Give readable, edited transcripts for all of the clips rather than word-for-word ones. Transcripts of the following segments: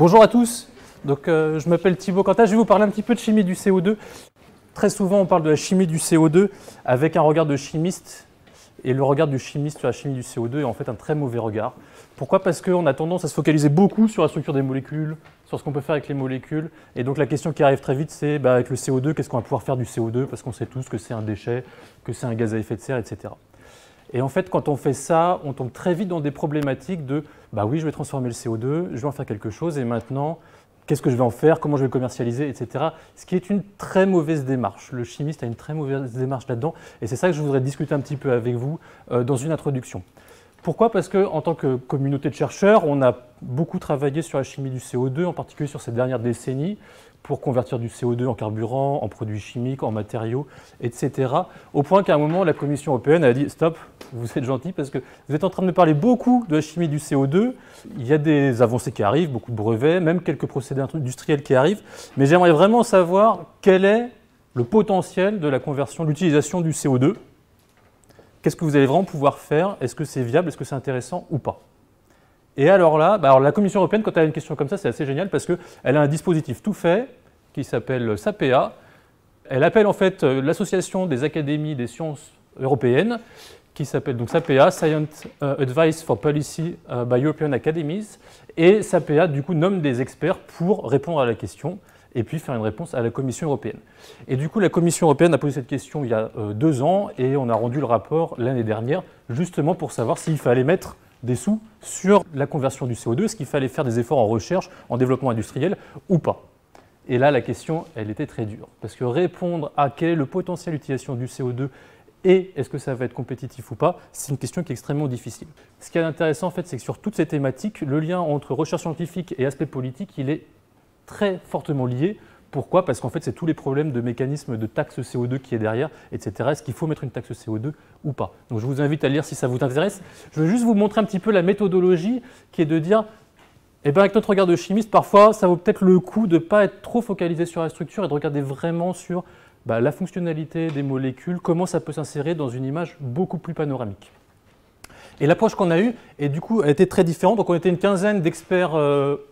Bonjour à tous, je m'appelle Thibaut Cantat, je vais vous parler un petit peu de chimie du CO2. Très souvent on parle de la chimie du CO2 avec un regard de chimiste, et le regard du chimiste sur la chimie du CO2 est en fait un très mauvais regard. Pourquoi? Parce qu'on a tendance à se focaliser beaucoup sur la structure des molécules, sur ce qu'on peut faire avec les molécules, et donc la question qui arrive très vite c'est avec le CO2, qu'est-ce qu'on va pouvoir faire du CO2, parce qu'on sait tous que c'est un déchet, que c'est un gaz à effet de serre, etc. Et en fait, quand on fait ça, on tombe très vite dans des problématiques de oui, je vais transformer le CO2, je vais en faire quelque chose, et maintenant, qu'est-ce que je vais en faire, comment je vais le commercialiser, etc. Ce qui est une très mauvaise démarche. Le chimiste a une très mauvaise démarche là-dedans, et c'est ça que je voudrais discuter un petit peu avec vous dans une introduction. Pourquoi? Parce qu'en tant que communauté de chercheurs, on a beaucoup travaillé sur la chimie du CO2, en particulier sur ces dernières décennies, pour convertir du CO2 en carburant, en produits chimiques, en matériaux, etc. Au point qu'à un moment, la Commission européenne a dit « Stop, vous êtes gentil parce que vous êtes en train de me parler beaucoup de la chimie du CO2. Il y a des avancées qui arrivent, beaucoup de brevets, même quelques procédés industriels qui arrivent. Mais j'aimerais vraiment savoir quel est le potentiel de la conversion, de l'utilisation du CO2. Qu'est-ce que vous allez vraiment pouvoir faire? Est-ce que c'est viable? Est-ce que c'est intéressant ou pas ?» Et alors là, la Commission européenne, quand elle a une question comme ça, c'est assez génial parce qu'elle a un dispositif tout fait qui s'appelle SAPEA. Elle appelle en fait l'Association des académies des sciences européennes, qui s'appelle donc SAPEA, Science Advice for Policy by European Academies. Et SAPEA, du coup, nomme des experts pour répondre à la question et puis faire une réponse à la Commission européenne. Et du coup, la Commission européenne a posé cette question il y a 2 ans et on a rendu le rapport l'année dernière, justement pour savoir s'il fallait mettre des sous sur la conversion du CO2, est-ce qu'il fallait faire des efforts en recherche, en développement industriel ou pas. Et là, la question, elle était très dure. Parce que répondre à quel est le potentiel d'utilisation du CO2 et est-ce que ça va être compétitif ou pas, c'est une question qui est extrêmement difficile. Ce qui est intéressant, en fait, c'est que sur toutes ces thématiques, le lien entre recherche scientifique et aspect politique, il est très fortement lié. Pourquoi? Parce qu'en fait, c'est tous les problèmes de mécanismes de taxe CO2 qui est derrière, etc. Est-ce qu'il faut mettre une taxe CO2 ou pas? Donc je vous invite à lire si ça vous intéresse. Je veux juste vous montrer un petit peu la méthodologie qui est de dire, avec notre regard de chimiste, parfois, ça vaut peut-être le coup de ne pas être trop focalisé sur la structure et de regarder vraiment sur la fonctionnalité des molécules, comment ça peut s'insérer dans une image beaucoup plus panoramique. Et l'approche qu'on a eue, et du coup, elle était très différente. Donc on était une quinzaine d'experts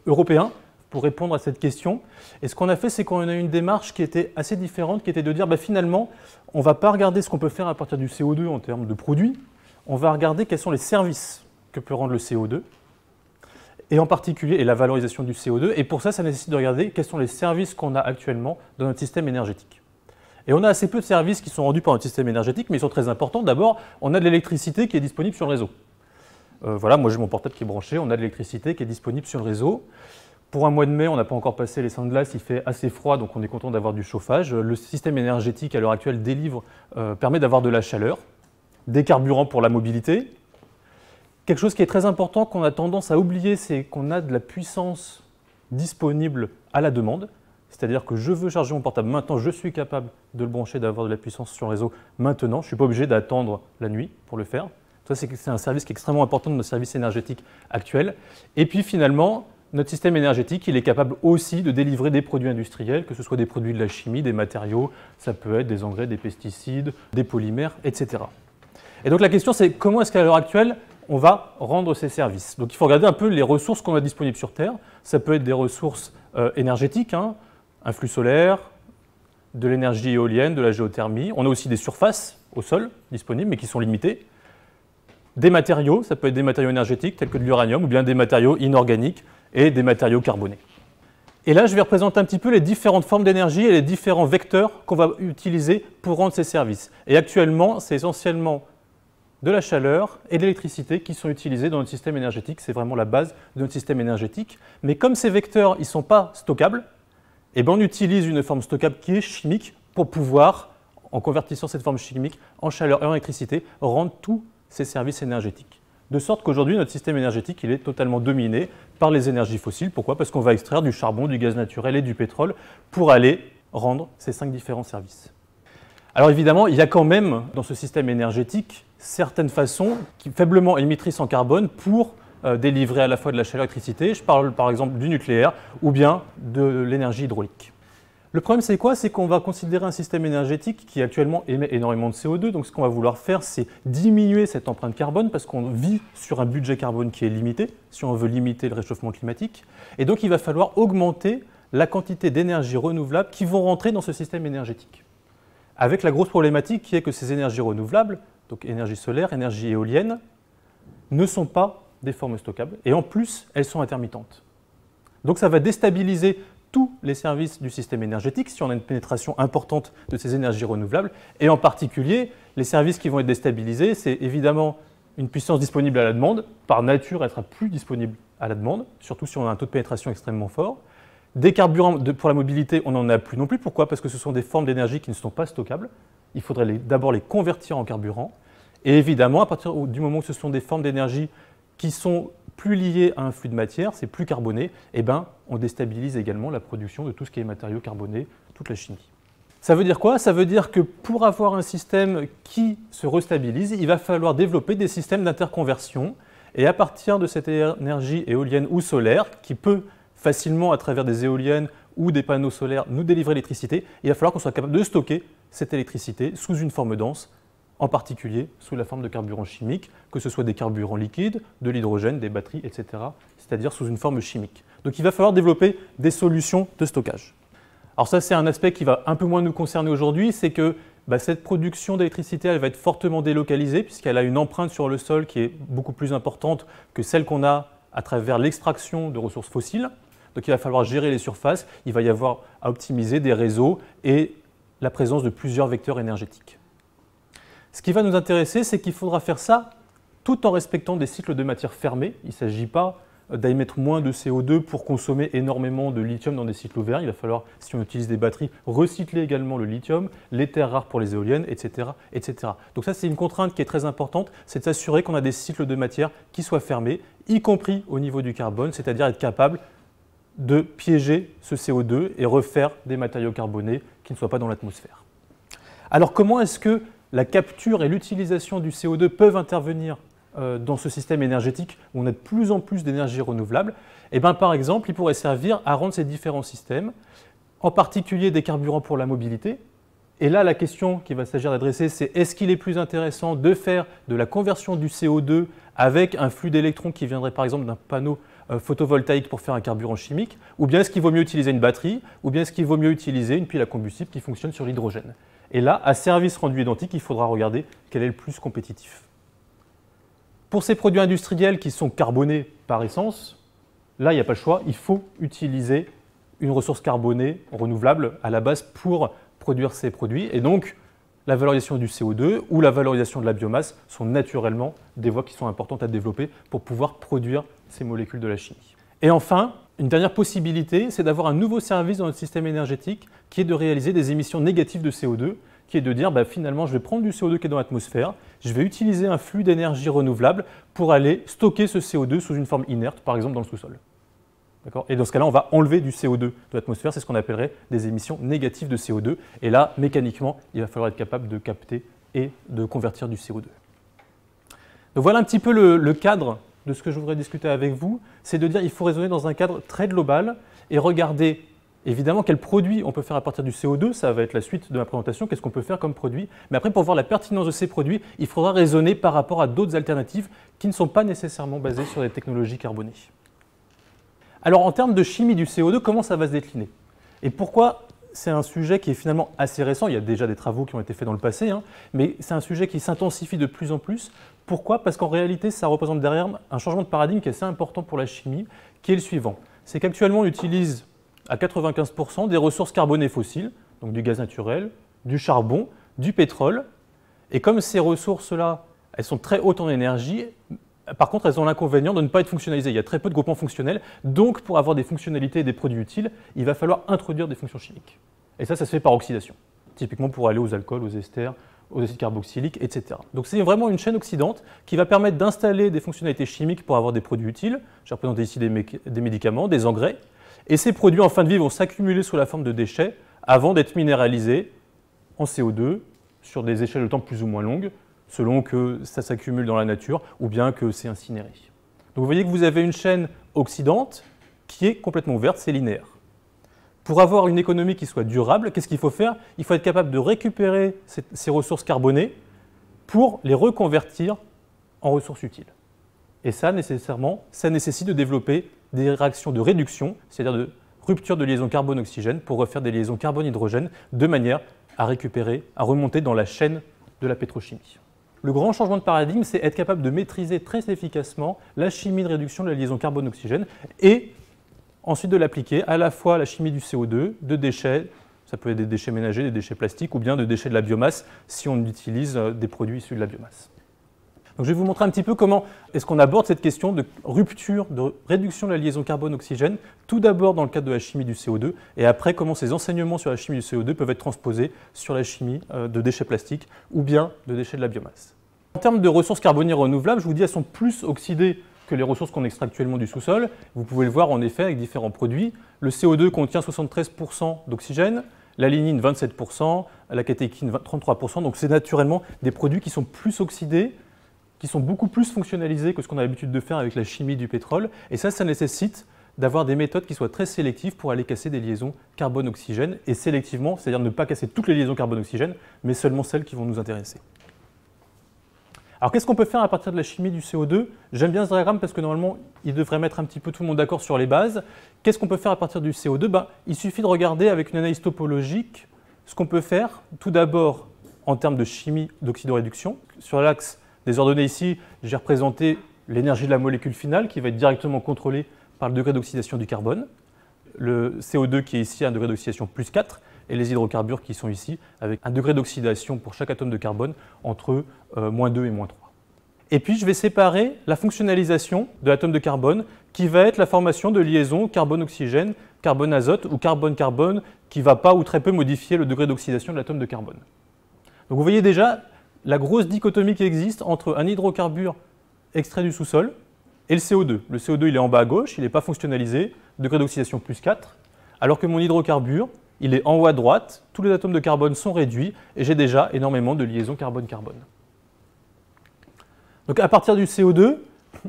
européens pour répondre à cette question. Et ce qu'on a fait, c'est qu'on a eu une démarche qui était assez différente, qui était de dire, finalement, on ne va pas regarder ce qu'on peut faire à partir du CO2 en termes de produits, on va regarder quels sont les services que peut rendre le CO2, et en particulier et la valorisation du CO2. Et pour ça, ça nécessite de regarder quels sont les services qu'on a actuellement dans notre système énergétique. Et on a assez peu de services qui sont rendus par notre système énergétique, mais ils sont très importants. D'abord, on a de l'électricité qui est disponible sur le réseau. Voilà, moi j'ai mon portable qui est branché, on a de l'électricité qui est disponible sur le réseau. Pour un mois de mai, on n'a pas encore passé les sangs de glace, il fait assez froid, donc on est content d'avoir du chauffage. Le système énergétique à l'heure actuelle permet d'avoir de la chaleur, des carburants pour la mobilité. Quelque chose qui est très important, qu'on a tendance à oublier, c'est qu'on a de la puissance disponible à la demande. C'est-à-dire que je veux charger mon portable maintenant, je suis capable de le brancher, d'avoir de la puissance sur le réseau maintenant. Je ne suis pas obligé d'attendre la nuit pour le faire. Ça, c'est un service qui est extrêmement important de nos services énergétiques actuels. Et puis finalement, notre système énergétique, il est capable aussi de délivrer des produits industriels, que ce soit des produits de la chimie, des matériaux, ça peut être des engrais, des pesticides, des polymères, etc. Et donc la question, c'est comment est-ce qu'à l'heure actuelle, on va rendre ces services? Donc il faut regarder un peu les ressources qu'on a disponibles sur Terre. Ça peut être des ressources énergétiques, un flux solaire, de l'énergie éolienne, de la géothermie. On a aussi des surfaces au sol disponibles, mais qui sont limitées. Des matériaux, ça peut être des matériaux énergétiques tels que de l'uranium, ou bien des matériaux inorganiques et des matériaux carbonés. Et là, je vais représenter un petit peu les différentes formes d'énergie et les différents vecteurs qu'on va utiliser pour rendre ces services. Et actuellement, c'est essentiellement de la chaleur et de l'électricité qui sont utilisés dans notre système énergétique. C'est vraiment la base de notre système énergétique. Mais comme ces vecteurs ne sont pas stockables, on utilise une forme stockable qui est chimique pour pouvoir, en convertissant cette forme chimique en chaleur et en électricité, rendre tous ces services énergétiques. De sorte qu'aujourd'hui, notre système énergétique il est totalement dominé par les énergies fossiles. Pourquoi? Parce qu'on va extraire du charbon, du gaz naturel et du pétrole pour aller rendre ces 5 différents services. Alors évidemment, il y a quand même dans ce système énergétique certaines façons faiblement émettrices en carbone pour délivrer à la fois de la chaleur et de l'électricité. Je parle par exemple du nucléaire ou bien de l'énergie hydraulique. Le problème, c'est quoi? C'est qu'on va considérer un système énergétique qui actuellement émet énormément de CO2. Donc, ce qu'on va vouloir faire, c'est diminuer cette empreinte carbone parce qu'on vit sur un budget carbone qui est limité, si on veut limiter le réchauffement climatique. Et donc, il va falloir augmenter la quantité d'énergie renouvelable qui vont rentrer dans ce système énergétique. Avec la grosse problématique qui est que ces énergies renouvelables, donc énergie solaire, énergie éolienne, ne sont pas des formes stockables. Et en plus, elles sont intermittentes. Donc, ça va déstabiliser tous les services du système énergétique si on a une pénétration importante de ces énergies renouvelables. Et en particulier, les services qui vont être déstabilisés, c'est évidemment une puissance disponible à la demande. Par nature, elle sera plus disponible à la demande, surtout si on a un taux de pénétration extrêmement fort. Des carburants pour la mobilité, on n'en a plus non plus. Pourquoi? Parce que ce sont des formes d'énergie qui ne sont pas stockables. Il faudrait d'abord les convertir en carburant. Et évidemment, à partir du moment où ce sont des formes d'énergie qui sont plus liées à un flux de matière, c'est plus carboné, eh ben, on déstabilise également la production de tout ce qui est matériaux carbonés, toute la chimie. Ça veut dire quoi? Ça veut dire que pour avoir un système qui se restabilise, il va falloir développer des systèmes d'interconversion. Et à partir de cette énergie éolienne ou solaire, qui peut facilement, à travers des éoliennes ou des panneaux solaires, nous délivrer l'électricité, il va falloir qu'on soit capable de stocker cette électricité sous une forme dense, en particulier sous la forme de carburants chimiques, que ce soit des carburants liquides, de l'hydrogène, des batteries, etc., c'est-à-dire sous une forme chimique. Donc il va falloir développer des solutions de stockage. Alors ça, c'est un aspect qui va un peu moins nous concerner aujourd'hui, c'est que cette production d'électricité, elle va être fortement délocalisée, puisqu'elle a une empreinte sur le sol qui est beaucoup plus importante que celle qu'on a à travers l'extraction de ressources fossiles. Donc il va falloir gérer les surfaces, il va y avoir à optimiser des réseaux et la présence de plusieurs vecteurs énergétiques. Ce qui va nous intéresser, c'est qu'il faudra faire ça tout en respectant des cycles de matière fermés. Il ne s'agit pas d'émettre moins de CO2 pour consommer énormément de lithium dans des cycles ouverts. Il va falloir, si on utilise des batteries, recycler également le lithium, les terres rares pour les éoliennes, etc., etc. Donc ça, c'est une contrainte qui est très importante, c'est de s'assurer qu'on a des cycles de matière qui soient fermés, y compris au niveau du carbone, c'est-à-dire être capable de piéger ce CO2 et refaire des matériaux carbonés qui ne soient pas dans l'atmosphère. Alors comment est-ce que la capture et l'utilisation du CO2 peuvent intervenir dans ce système énergétique où on a de plus en plus d'énergie renouvelable? Et bien, par exemple, il pourrait servir à rendre ces différents systèmes, en particulier des carburants pour la mobilité. Et là, la question qu'il va s'agir d'adresser, c'est est-ce qu'il est plus intéressant de faire de la conversion du CO2 avec un flux d'électrons qui viendrait par exemple d'un panneau photovoltaïque pour faire un carburant chimique, ou bien est-ce qu'il vaut mieux utiliser une batterie, ou bien est-ce qu'il vaut mieux utiliser une pile à combustible qui fonctionne sur l'hydrogène? Et là, à service rendu identique, il faudra regarder quel est le plus compétitif. Pour ces produits industriels qui sont carbonés par essence, là, il n'y a pas le choix, il faut utiliser une ressource carbonée renouvelable à la base pour produire ces produits. Et donc, la valorisation du CO2 ou la valorisation de la biomasse sont naturellement des voies qui sont importantes à développer pour pouvoir produire ces molécules de la chimie. Et enfin, une dernière possibilité, c'est d'avoir un nouveau service dans notre système énergétique qui est de réaliser des émissions négatives de CO2, qui est de dire finalement je vais prendre du CO2 qui est dans l'atmosphère, je vais utiliser un flux d'énergie renouvelable pour aller stocker ce CO2 sous une forme inerte, par exemple dans le sous-sol. Et dans ce cas-là, on va enlever du CO2 de l'atmosphère, c'est ce qu'on appellerait des émissions négatives de CO2. Et là, mécaniquement, il va falloir être capable de capter et de convertir du CO2. Donc voilà un petit peu le cadre de ce que je voudrais discuter avec vous, c'est de dire qu'il faut raisonner dans un cadre très global et regarder évidemment quels produits on peut faire à partir du CO2, ça va être la suite de ma présentation, qu'est-ce qu'on peut faire comme produit. Mais après, pour voir la pertinence de ces produits, il faudra raisonner par rapport à d'autres alternatives qui ne sont pas nécessairement basées sur des technologies carbonées. Alors en termes de chimie du CO2, comment ça va se décliner? Et pourquoi c'est un sujet qui est finalement assez récent? Il y a déjà des travaux qui ont été faits dans le passé, mais c'est un sujet qui s'intensifie de plus en plus. Pourquoi? Parce qu'en réalité, ça représente derrière un changement de paradigme qui est assez important pour la chimie, qui est le suivant. C'est qu'actuellement, on utilise à 95% des ressources carbonées fossiles, donc du gaz naturel, du charbon, du pétrole. Et comme ces ressources-là, elles sont très hautes en énergie, par contre, elles ont l'inconvénient de ne pas être fonctionnalisées. Il y a très peu de groupements fonctionnels. Donc, pour avoir des fonctionnalités et des produits utiles, il va falloir introduire des fonctions chimiques. Et ça se fait par oxydation. Typiquement pour aller aux alcools, aux esters, aux acides carboxyliques, etc. Donc, c'est vraiment une chaîne oxydante qui va permettre d'installer des fonctionnalités chimiques pour avoir des produits utiles. J'ai représenté ici des médicaments, des engrais. Et ces produits, en fin de vie, vont s'accumuler sous la forme de déchets avant d'être minéralisés en CO2 sur des échelles de temps plus ou moins longues, selon que ça s'accumule dans la nature ou bien que c'est incinéré. Donc vous voyez que vous avez une chaîne oxydante qui est complètement ouverte, c'est linéaire. Pour avoir une économie qui soit durable, qu'est-ce qu'il faut faire? Il faut être capable de récupérer ces ressources carbonées pour les reconvertir en ressources utiles. Et ça, nécessairement, ça nécessite de développer des réactions de réduction, c'est-à-dire de rupture de liaison carbone-oxygène pour refaire des liaisons carbone-hydrogène de manière à récupérer, à remonter dans la chaîne de la pétrochimie. Le grand changement de paradigme, c'est être capable de maîtriser très efficacement la chimie de réduction de la liaison carbone-oxygène et ensuite de l'appliquer à la fois à la chimie du CO2, de déchets, ça peut être des déchets ménagers, des déchets plastiques ou bien de déchets de la biomasse si on utilise des produits issus de la biomasse. Donc je vais vous montrer un petit peu comment est-ce qu'on aborde cette question de rupture, de réduction de la liaison carbone-oxygène, tout d'abord dans le cadre de la chimie du CO2, et après comment ces enseignements sur la chimie du CO2 peuvent être transposés sur la chimie de déchets plastiques ou bien de déchets de la biomasse. En termes de ressources carbonées renouvelables, je vous dis, elles sont plus oxydées que les ressources qu'on extrait actuellement du sous-sol. Vous pouvez le voir en effet avec différents produits. Le CO2 contient 73% d'oxygène, la lignine 27%, la catéchine 33%, donc c'est naturellement des produits qui sont plus oxydés, qui sont beaucoup plus fonctionnalisés que ce qu'on a l'habitude de faire avec la chimie du pétrole. Et ça nécessite d'avoir des méthodes qui soient très sélectives pour aller casser des liaisons carbone-oxygène, et sélectivement, c'est-à-dire ne pas casser toutes les liaisons carbone-oxygène, mais seulement celles qui vont nous intéresser. Alors qu'est-ce qu'on peut faire à partir de la chimie du CO2? J'aime bien ce diagramme parce que normalement, il devrait mettre un petit peu tout le monde d'accord sur les bases. Qu'est-ce qu'on peut faire à partir du CO2? Il suffit de regarder avec une analyse topologique ce qu'on peut faire, tout d'abord en termes de chimie d'oxydoréduction. Sur l'axe des ordonnées ici, j'ai représenté l'énergie de la molécule finale qui va être directement contrôlée par le degré d'oxydation du carbone. Le CO2 qui est ici a un degré d'oxydation plus 4 et les hydrocarbures qui sont ici avec un degré d'oxydation pour chaque atome de carbone entre moins 2 et moins 3. Et puis je vais séparer la fonctionnalisation de l'atome de carbone qui va être la formation de liaisons carbone-oxygène, carbone-azote ou carbone-carbone qui ne va pas ou très peu modifier le degré d'oxydation de l'atome de carbone. Donc vous voyez déjà la grosse dichotomie qui existe entre un hydrocarbure extrait du sous-sol et le CO2. Le CO2 il est en bas à gauche, il n'est pas fonctionnalisé, degré d'oxydation plus 4, alors que mon hydrocarbure il est en haut à droite, tous les atomes de carbone sont réduits et j'ai déjà énormément de liaisons carbone-carbone. Donc à partir du CO2,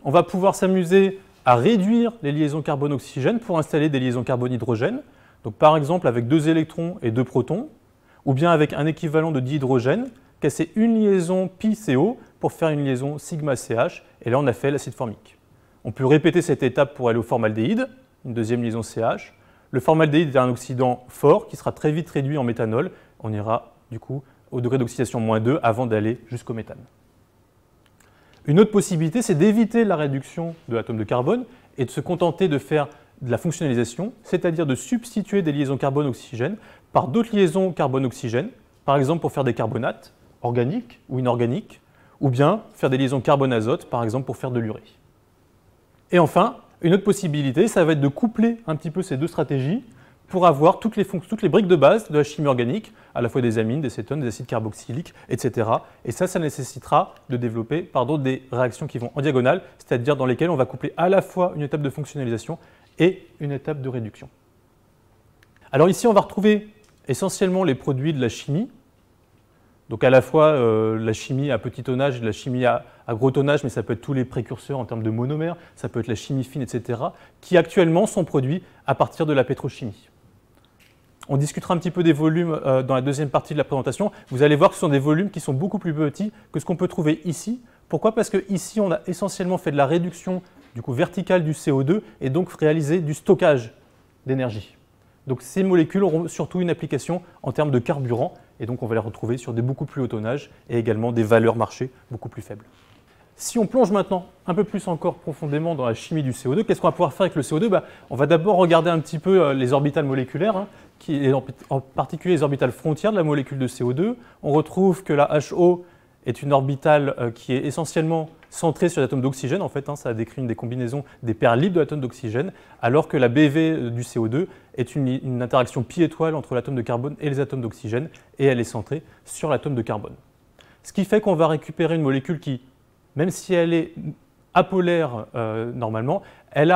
on va pouvoir s'amuser à réduire les liaisons carbone-oxygène pour installer des liaisons carbone-hydrogène. Donc par exemple avec 2 électrons et 2 protons, ou bien avec un équivalent de dihydrogène, casser une liaison pi-CO pour faire une liaison sigma-CH, et là on a fait l'acide formique. On peut répéter cette étape pour aller au formaldéhyde, une deuxième liaison CH. Le formaldéhyde est un oxydant fort qui sera très vite réduit en méthanol. On ira du coup au degré d'oxydation moins 2 avant d'aller jusqu'au méthane. Une autre possibilité, c'est d'éviter la réduction de l'atome de carbone et de se contenter de faire de la fonctionnalisation, c'est-à-dire de substituer des liaisons carbone-oxygène par d'autres liaisons carbone-oxygène, par exemple pour faire des carbonates organiques ou inorganiques, ou bien faire des liaisons carbone-azote, par exemple pour faire de l'urée. Et enfin, une autre possibilité, ça va être de coupler un petit peu ces deux stratégies pour avoir toutes les briques de base de la chimie organique, à la fois des amines, des cétones, des acides carboxyliques, etc. Et ça nécessitera de développer des réactions qui vont en diagonale, c'est-à-dire dans lesquelles on va coupler à la fois une étape de fonctionnalisation et une étape de réduction. Alors ici, on va retrouver essentiellement les produits de la chimie, donc à la fois la chimie à petit tonnage et la chimie à gros tonnage, mais ça peut être tous les précurseurs en termes de monomères, ça peut être la chimie fine, etc., qui actuellement sont produits à partir de la pétrochimie. On discutera un petit peu des volumes dans la deuxième partie de la présentation. Vous allez voir que ce sont des volumes qui sont beaucoup plus petits que ce qu'on peut trouver ici. Pourquoi? Parce qu'ici, on a essentiellement fait de la réduction du coup, verticale du CO2 et donc réalisé du stockage d'énergie. Donc ces molécules auront surtout une application en termes de carburant et donc on va les retrouver sur des beaucoup plus hauts tonnages et également des valeurs marché beaucoup plus faibles. Si on plonge maintenant un peu plus encore profondément dans la chimie du CO2, qu'est-ce qu'on va pouvoir faire avec le CO2? On va d'abord regarder un petit peu les orbitales moléculaires, en particulier les orbitales frontières de la molécule de CO2. On retrouve que la HO est une orbitale qui est essentiellement centrée sur l'atome d'oxygène. En fait, ça décrit une des combinaisons des paires libres de l'atome d'oxygène, alors que la BV du CO2 est une interaction pi-étoile entre l'atome de carbone et les atomes d'oxygène, et elle est centrée sur l'atome de carbone. Ce qui fait qu'on va récupérer une molécule qui, même si elle est apolaire normalement, elle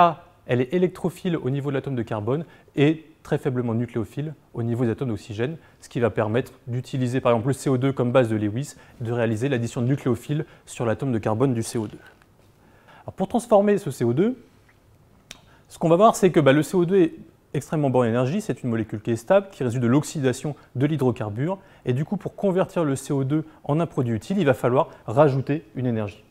est électrophile au niveau de l'atome de carbone et très faiblement nucléophile au niveau des atomes d'oxygène, ce qui va permettre d'utiliser par exemple le CO2 comme base de Lewis, de réaliser l'addition de nucléophiles sur l'atome de carbone du CO2. Alors pour transformer ce CO2, ce qu'on va voir, c'est que le CO2 est extrêmement bas en énergie, c'est une molécule qui est stable, qui résulte de l'oxydation de l'hydrocarbure. Et du coup, pour convertir le CO2 en un produit utile, il va falloir rajouter une énergie.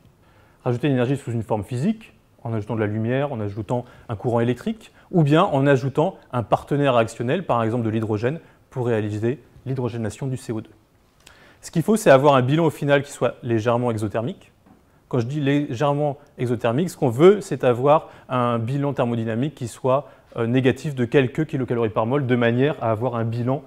Rajouter une énergie sous une forme physique, en ajoutant de la lumière, en ajoutant un courant électrique, ou bien en ajoutant un partenaire réactionnel, par exemple de l'hydrogène, pour réaliser l'hydrogénation du CO2. Ce qu'il faut, c'est avoir un bilan au final qui soit légèrement exothermique. Quand je dis légèrement exothermique, ce qu'on veut, c'est avoir un bilan thermodynamique qui soit négatif de quelques kilocalories par mol, de manière à avoir un bilan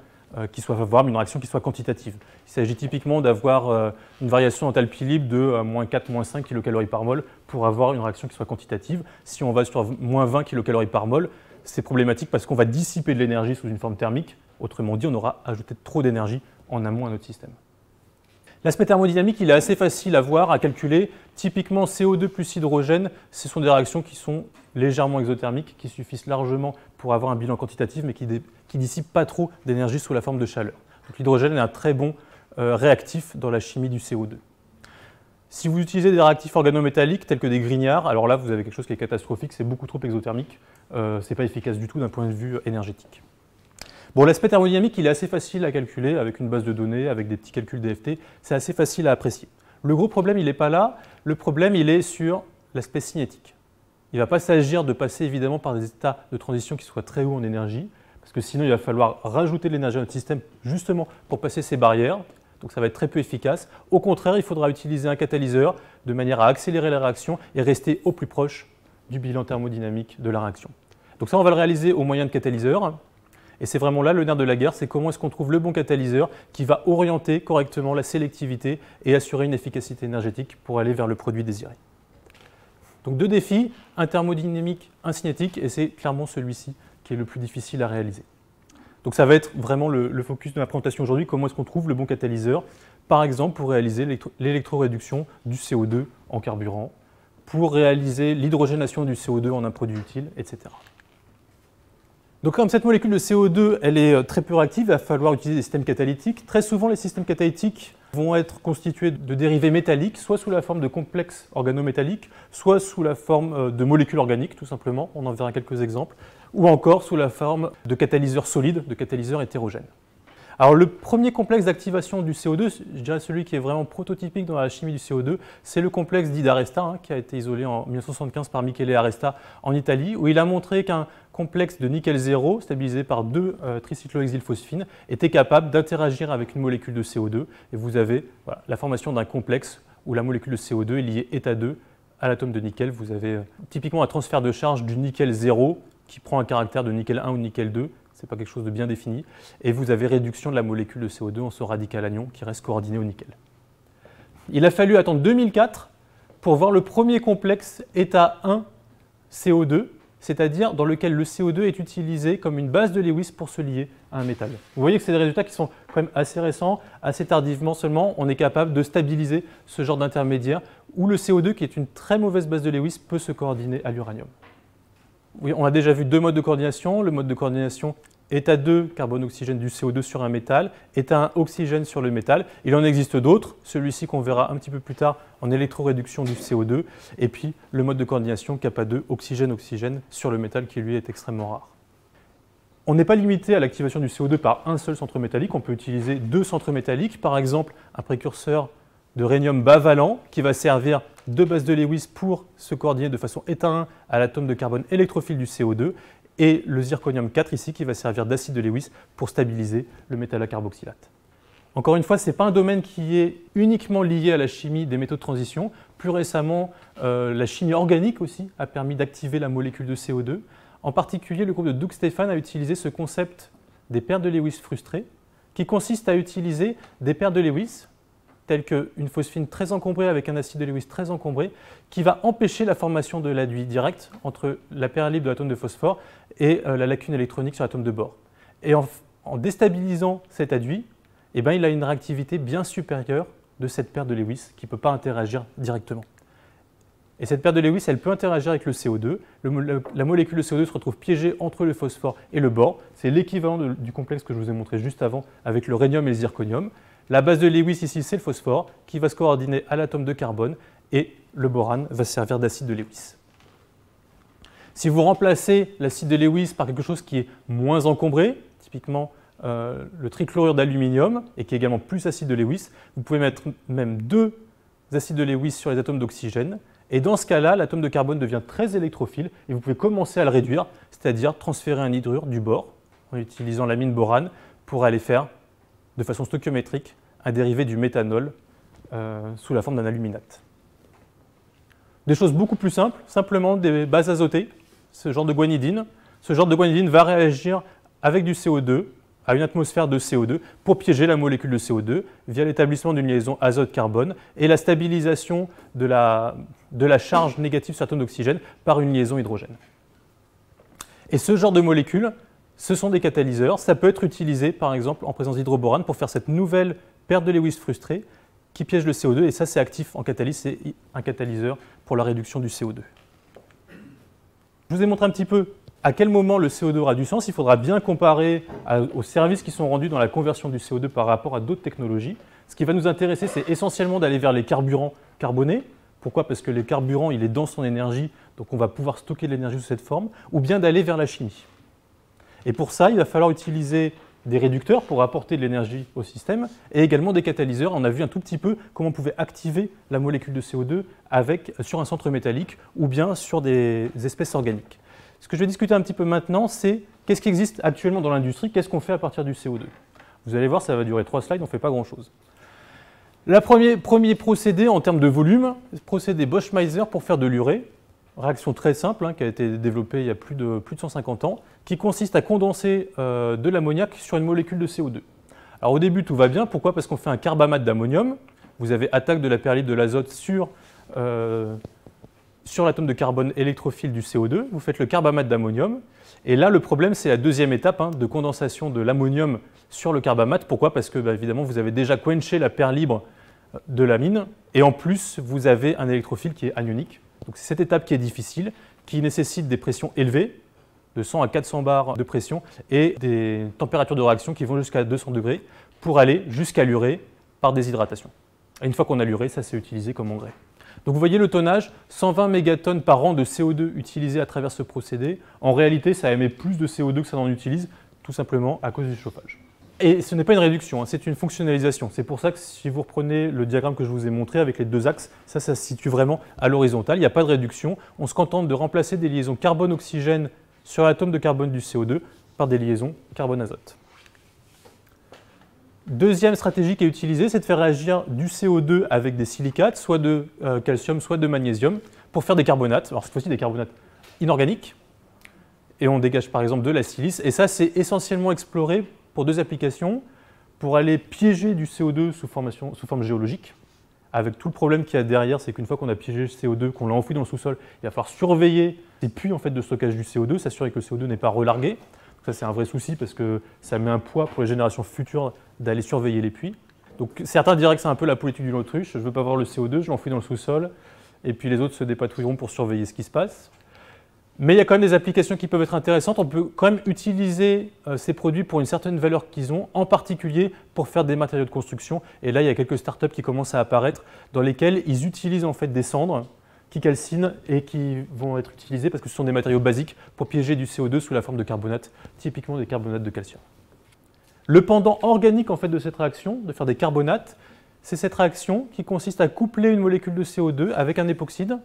qui soit favorable, une réaction qui soit quantitative. Il s'agit typiquement d'avoir une variation d'enthalpie libre de moins 4, moins 5 kilocalories par mol pour avoir une réaction qui soit quantitative. Si on va sur moins 20 kilocalories par mol, c'est problématique parce qu'on va dissiper de l'énergie sous une forme thermique. Autrement dit, on aura ajouté trop d'énergie en amont à notre système. L'aspect thermodynamique, il est assez facile à voir, à calculer. Typiquement, CO2 plus hydrogène, ce sont des réactions qui sont légèrement exothermiques, qui suffisent largement pour avoir un bilan quantitatif, mais qui dissipent pas trop d'énergie sous la forme de chaleur. Donc l'hydrogène est un très bon réactif dans la chimie du CO2. Si vous utilisez des réactifs organométalliques tels que des grignards, alors là, vous avez quelque chose qui est catastrophique, c'est beaucoup trop exothermique. Ce n'est pas efficace du tout d'un point de vue énergétique. Bon, l'aspect thermodynamique, il est assez facile à calculer avec une base de données, avec des petits calculs DFT. C'est assez facile à apprécier. Le gros problème, il n'est pas là. Le problème, il est sur l'aspect cinétique. Il ne va pas s'agir de passer évidemment par des états de transition qui soient très hauts en énergie, parce que sinon, il va falloir rajouter de l'énergie à notre système justement pour passer ces barrières. Donc ça va être très peu efficace. Au contraire, il faudra utiliser un catalyseur de manière à accélérer la réaction et rester au plus proche du bilan thermodynamique de la réaction. Donc ça, on va le réaliser au moyen de catalyseurs. Et c'est vraiment là le nerf de la guerre, c'est comment est-ce qu'on trouve le bon catalyseur qui va orienter correctement la sélectivité et assurer une efficacité énergétique pour aller vers le produit désiré. Donc deux défis, un thermodynamique, un cinétique, et c'est clairement celui-ci qui est le plus difficile à réaliser. Donc ça va être vraiment le focus de ma présentation aujourd'hui, comment est-ce qu'on trouve le bon catalyseur, par exemple pour réaliser l'électroréduction du CO2 en carburant, pour réaliser l'hydrogénation du CO2 en un produit utile, etc. Donc comme cette molécule de CO2, elle est très peu réactive, il va falloir utiliser des systèmes catalytiques. Très souvent, les systèmes catalytiques vont être constitués de dérivés métalliques, soit sous la forme de complexes organométalliques, soit sous la forme de molécules organiques, tout simplement, on en verra quelques exemples, ou encore sous la forme de catalyseurs solides, de catalyseurs hétérogènes. Alors le premier complexe d'activation du CO2, je dirais celui qui est vraiment prototypique dans la chimie du CO2, c'est le complexe dit d'Aresta, qui a été isolé en 1975 par Michele Aresta en Italie, où il a montré qu'un complexe de nickel 0, stabilisé par deux tricyclohexylphosphines, était capable d'interagir avec une molécule de CO2. Et vous avez la formation d'un complexe où la molécule de CO2 est liée état 2 à l'atome de nickel. Vous avez typiquement un transfert de charge du nickel 0 qui prend un caractère de nickel 1 ou nickel 2. Ce n'est pas quelque chose de bien défini. Et vous avez réduction de la molécule de CO2 en ce radical anion qui reste coordonné au nickel. Il a fallu attendre 2004 pour voir le premier complexe état 1 CO2, c'est-à-dire dans lequel le CO2 est utilisé comme une base de Lewis pour se lier à un métal. Vous voyez que c'est des résultats qui sont quand même assez récents, assez tardivement seulement, on est capable de stabiliser ce genre d'intermédiaire où le CO2, qui est une très mauvaise base de Lewis, peut se coordonner à l'uranium. Oui, on a déjà vu deux modes de coordination. Le mode de coordination état 2, carbone-oxygène du CO2 sur un métal, état 1, oxygène sur le métal. Il en existe d'autres, celui-ci qu'on verra un petit peu plus tard en électroréduction du CO2, et puis le mode de coordination kappa 2, oxygène-oxygène sur le métal qui lui est extrêmement rare. On n'est pas limité à l'activation du CO2 par un seul centre métallique, on peut utiliser deux centres métalliques, par exemple un précurseur de rhénium bas valent qui va servir de base de Lewis pour se coordonner de façon état 1 à l'atome de carbone électrophile du CO2 et le zirconium 4 ici qui va servir d'acide de Lewis pour stabiliser le métal à carboxylate. Encore une fois, ce n'est pas un domaine qui est uniquement lié à la chimie des métaux de transition. Plus récemment, la chimie organique aussi a permis d'activer la molécule de CO2. En particulier, le groupe de Doug Stephan a utilisé ce concept des paires de Lewis frustrées qui consiste à utiliser des paires de Lewis telle qu'une phosphine très encombrée avec un acide de Lewis très encombré, qui va empêcher la formation de l'aduit direct entre la paire libre de l'atome de phosphore et la lacune électronique sur l'atome de bore. Et en déstabilisant cet aduit, il a une réactivité bien supérieure de cette paire de Lewis qui ne peut pas interagir directement. Et cette paire de Lewis, elle peut interagir avec le CO2. La molécule de CO2 se retrouve piégée entre le phosphore et le bore. C'est l'équivalent du complexe que je vous ai montré juste avant avec le rhénium et le zirconium. La base de Lewis ici, c'est le phosphore qui va se coordonner à l'atome de carbone et le borane va servir d'acide de Lewis. Si vous remplacez l'acide de Lewis par quelque chose qui est moins encombré, typiquement le trichlorure d'aluminium, et qui est également plus acide de Lewis, vous pouvez mettre même 2 acides de Lewis sur les atomes d'oxygène, et dans ce cas-là, l'atome de carbone devient très électrophile, et vous pouvez commencer à le réduire, c'est-à-dire transférer un hydrure du bore, en utilisant l'amine borane, pour aller faire, de façon stoichiométrique, un dérivé du méthanol sous la forme d'un aluminate. Des choses beaucoup plus simples, simplement des bases azotées, ce genre de guanidine. Ce genre de guanidine va réagir avec du CO2, à une atmosphère de CO2, pour piéger la molécule de CO2 via l'établissement d'une liaison azote-carbone et la stabilisation de la charge négative sur l'atome d'oxygène par une liaison hydrogène. Et ce genre de molécules, ce sont des catalyseurs. Ça peut être utilisé, par exemple, en présence d'hydroborane pour faire cette nouvelle perte de Lewis frustrée qui piège le CO2, et ça c'est actif en catalyse, c'est un catalyseur pour la réduction du CO2. Je vous ai montré un petit peu à quel moment le CO2 aura du sens. Il faudra bien comparer aux services qui sont rendus dans la conversion du CO2 par rapport à d'autres technologies. Ce qui va nous intéresser, c'est essentiellement d'aller vers les carburants carbonés. Pourquoi? Parce que le carburant, il est dense en énergie, donc on va pouvoir stocker de l'énergie sous cette forme, ou bien d'aller vers la chimie. Et pour ça, il va falloir utiliser des réducteurs pour apporter de l'énergie au système, et également des catalyseurs. On a vu un tout petit peu comment on pouvait activer la molécule de CO2 sur un centre métallique ou bien sur des espèces organiques. Ce que je vais discuter un petit peu maintenant, c'est qu'est-ce qui existe actuellement dans l'industrie, qu'est-ce qu'on fait à partir du CO2. Vous allez voir, ça va durer 3 slides, on ne fait pas grand-chose. Le premier procédé en termes de volume, procédé Bosch-Meiser pour faire de l'urée. Réaction très simple, qui a été développée il y a plus de 150 ans, qui consiste à condenser de l'ammoniac sur une molécule de CO2. Alors au début, tout va bien. Pourquoi? Parce qu'on fait un carbamate d'ammonium. Vous avez attaque de la perlite de l'azote sur l'atome de carbone électrophile du CO2. Vous faites le carbamate d'ammonium. Et là, le problème, c'est la deuxième étape de condensation de l'ammonium sur le carbamate. Pourquoi? Parce que, évidemment, vous avez déjà quenché la paire libre de l'amine. Et en plus, vous avez un électrophile qui est anionique. Donc c'est cette étape qui est difficile, qui nécessite des pressions élevées, de 100 à 400 bars de pression, et des températures de réaction qui vont jusqu'à 200 degrés pour aller jusqu'à l'urée par déshydratation. Et une fois qu'on a l'urée, ça c'est utilisé comme engrais. Donc vous voyez le tonnage, 120 mégatonnes par an de CO2 utilisé à travers ce procédé. En réalité, ça émet plus de CO2 que ça n'en utilise, tout simplement à cause du chauffage. Et ce n'est pas une réduction, c'est une fonctionnalisation. C'est pour ça que si vous reprenez le diagramme que je vous ai montré avec les 2 axes, ça se situe vraiment à l'horizontale. Il n'y a pas de réduction. On se contente de remplacer des liaisons carbone-oxygène sur l'atome de carbone du CO2 par des liaisons carbone-azote. Deuxième stratégie qui est utilisée, c'est de faire réagir du CO2 avec des silicates, soit de calcium, soit de magnésium, pour faire des carbonates. Alors cette fois-ci des carbonates inorganiques. Et on dégage par exemple de la silice. Et ça, c'est essentiellement exploré pour 2 applications, pour aller piéger du CO2 sous forme géologique, avec tout le problème qu'il y a derrière, c'est qu'une fois qu'on a piégé le CO2, qu'on l'a enfoui dans le sous-sol, il va falloir surveiller les puits de stockage du CO2, s'assurer que le CO2 n'est pas relargué. Donc ça, c'est un vrai souci parce que ça met un poids pour les générations futures d'aller surveiller les puits. Donc certains diraient que c'est un peu la politique d'une autruche, je ne veux pas voir le CO2, je l'enfouis dans le sous-sol, et puis les autres se dépatouilleront pour surveiller ce qui se passe. Mais il y a quand même des applications qui peuvent être intéressantes. On peut quand même utiliser ces produits pour une certaine valeur qu'ils ont, en particulier pour faire des matériaux de construction. Et là, il y a quelques startups qui commencent à apparaître dans lesquelles ils utilisent en fait des cendres qui calcinent et qui vont être utilisées parce que ce sont des matériaux basiques pour piéger du CO2 sous la forme de carbonate, typiquement des carbonates de calcium. Le pendant organique en fait de cette réaction, de faire des carbonates, c'est cette réaction qui consiste à coupler une molécule de CO2 avec un époxyde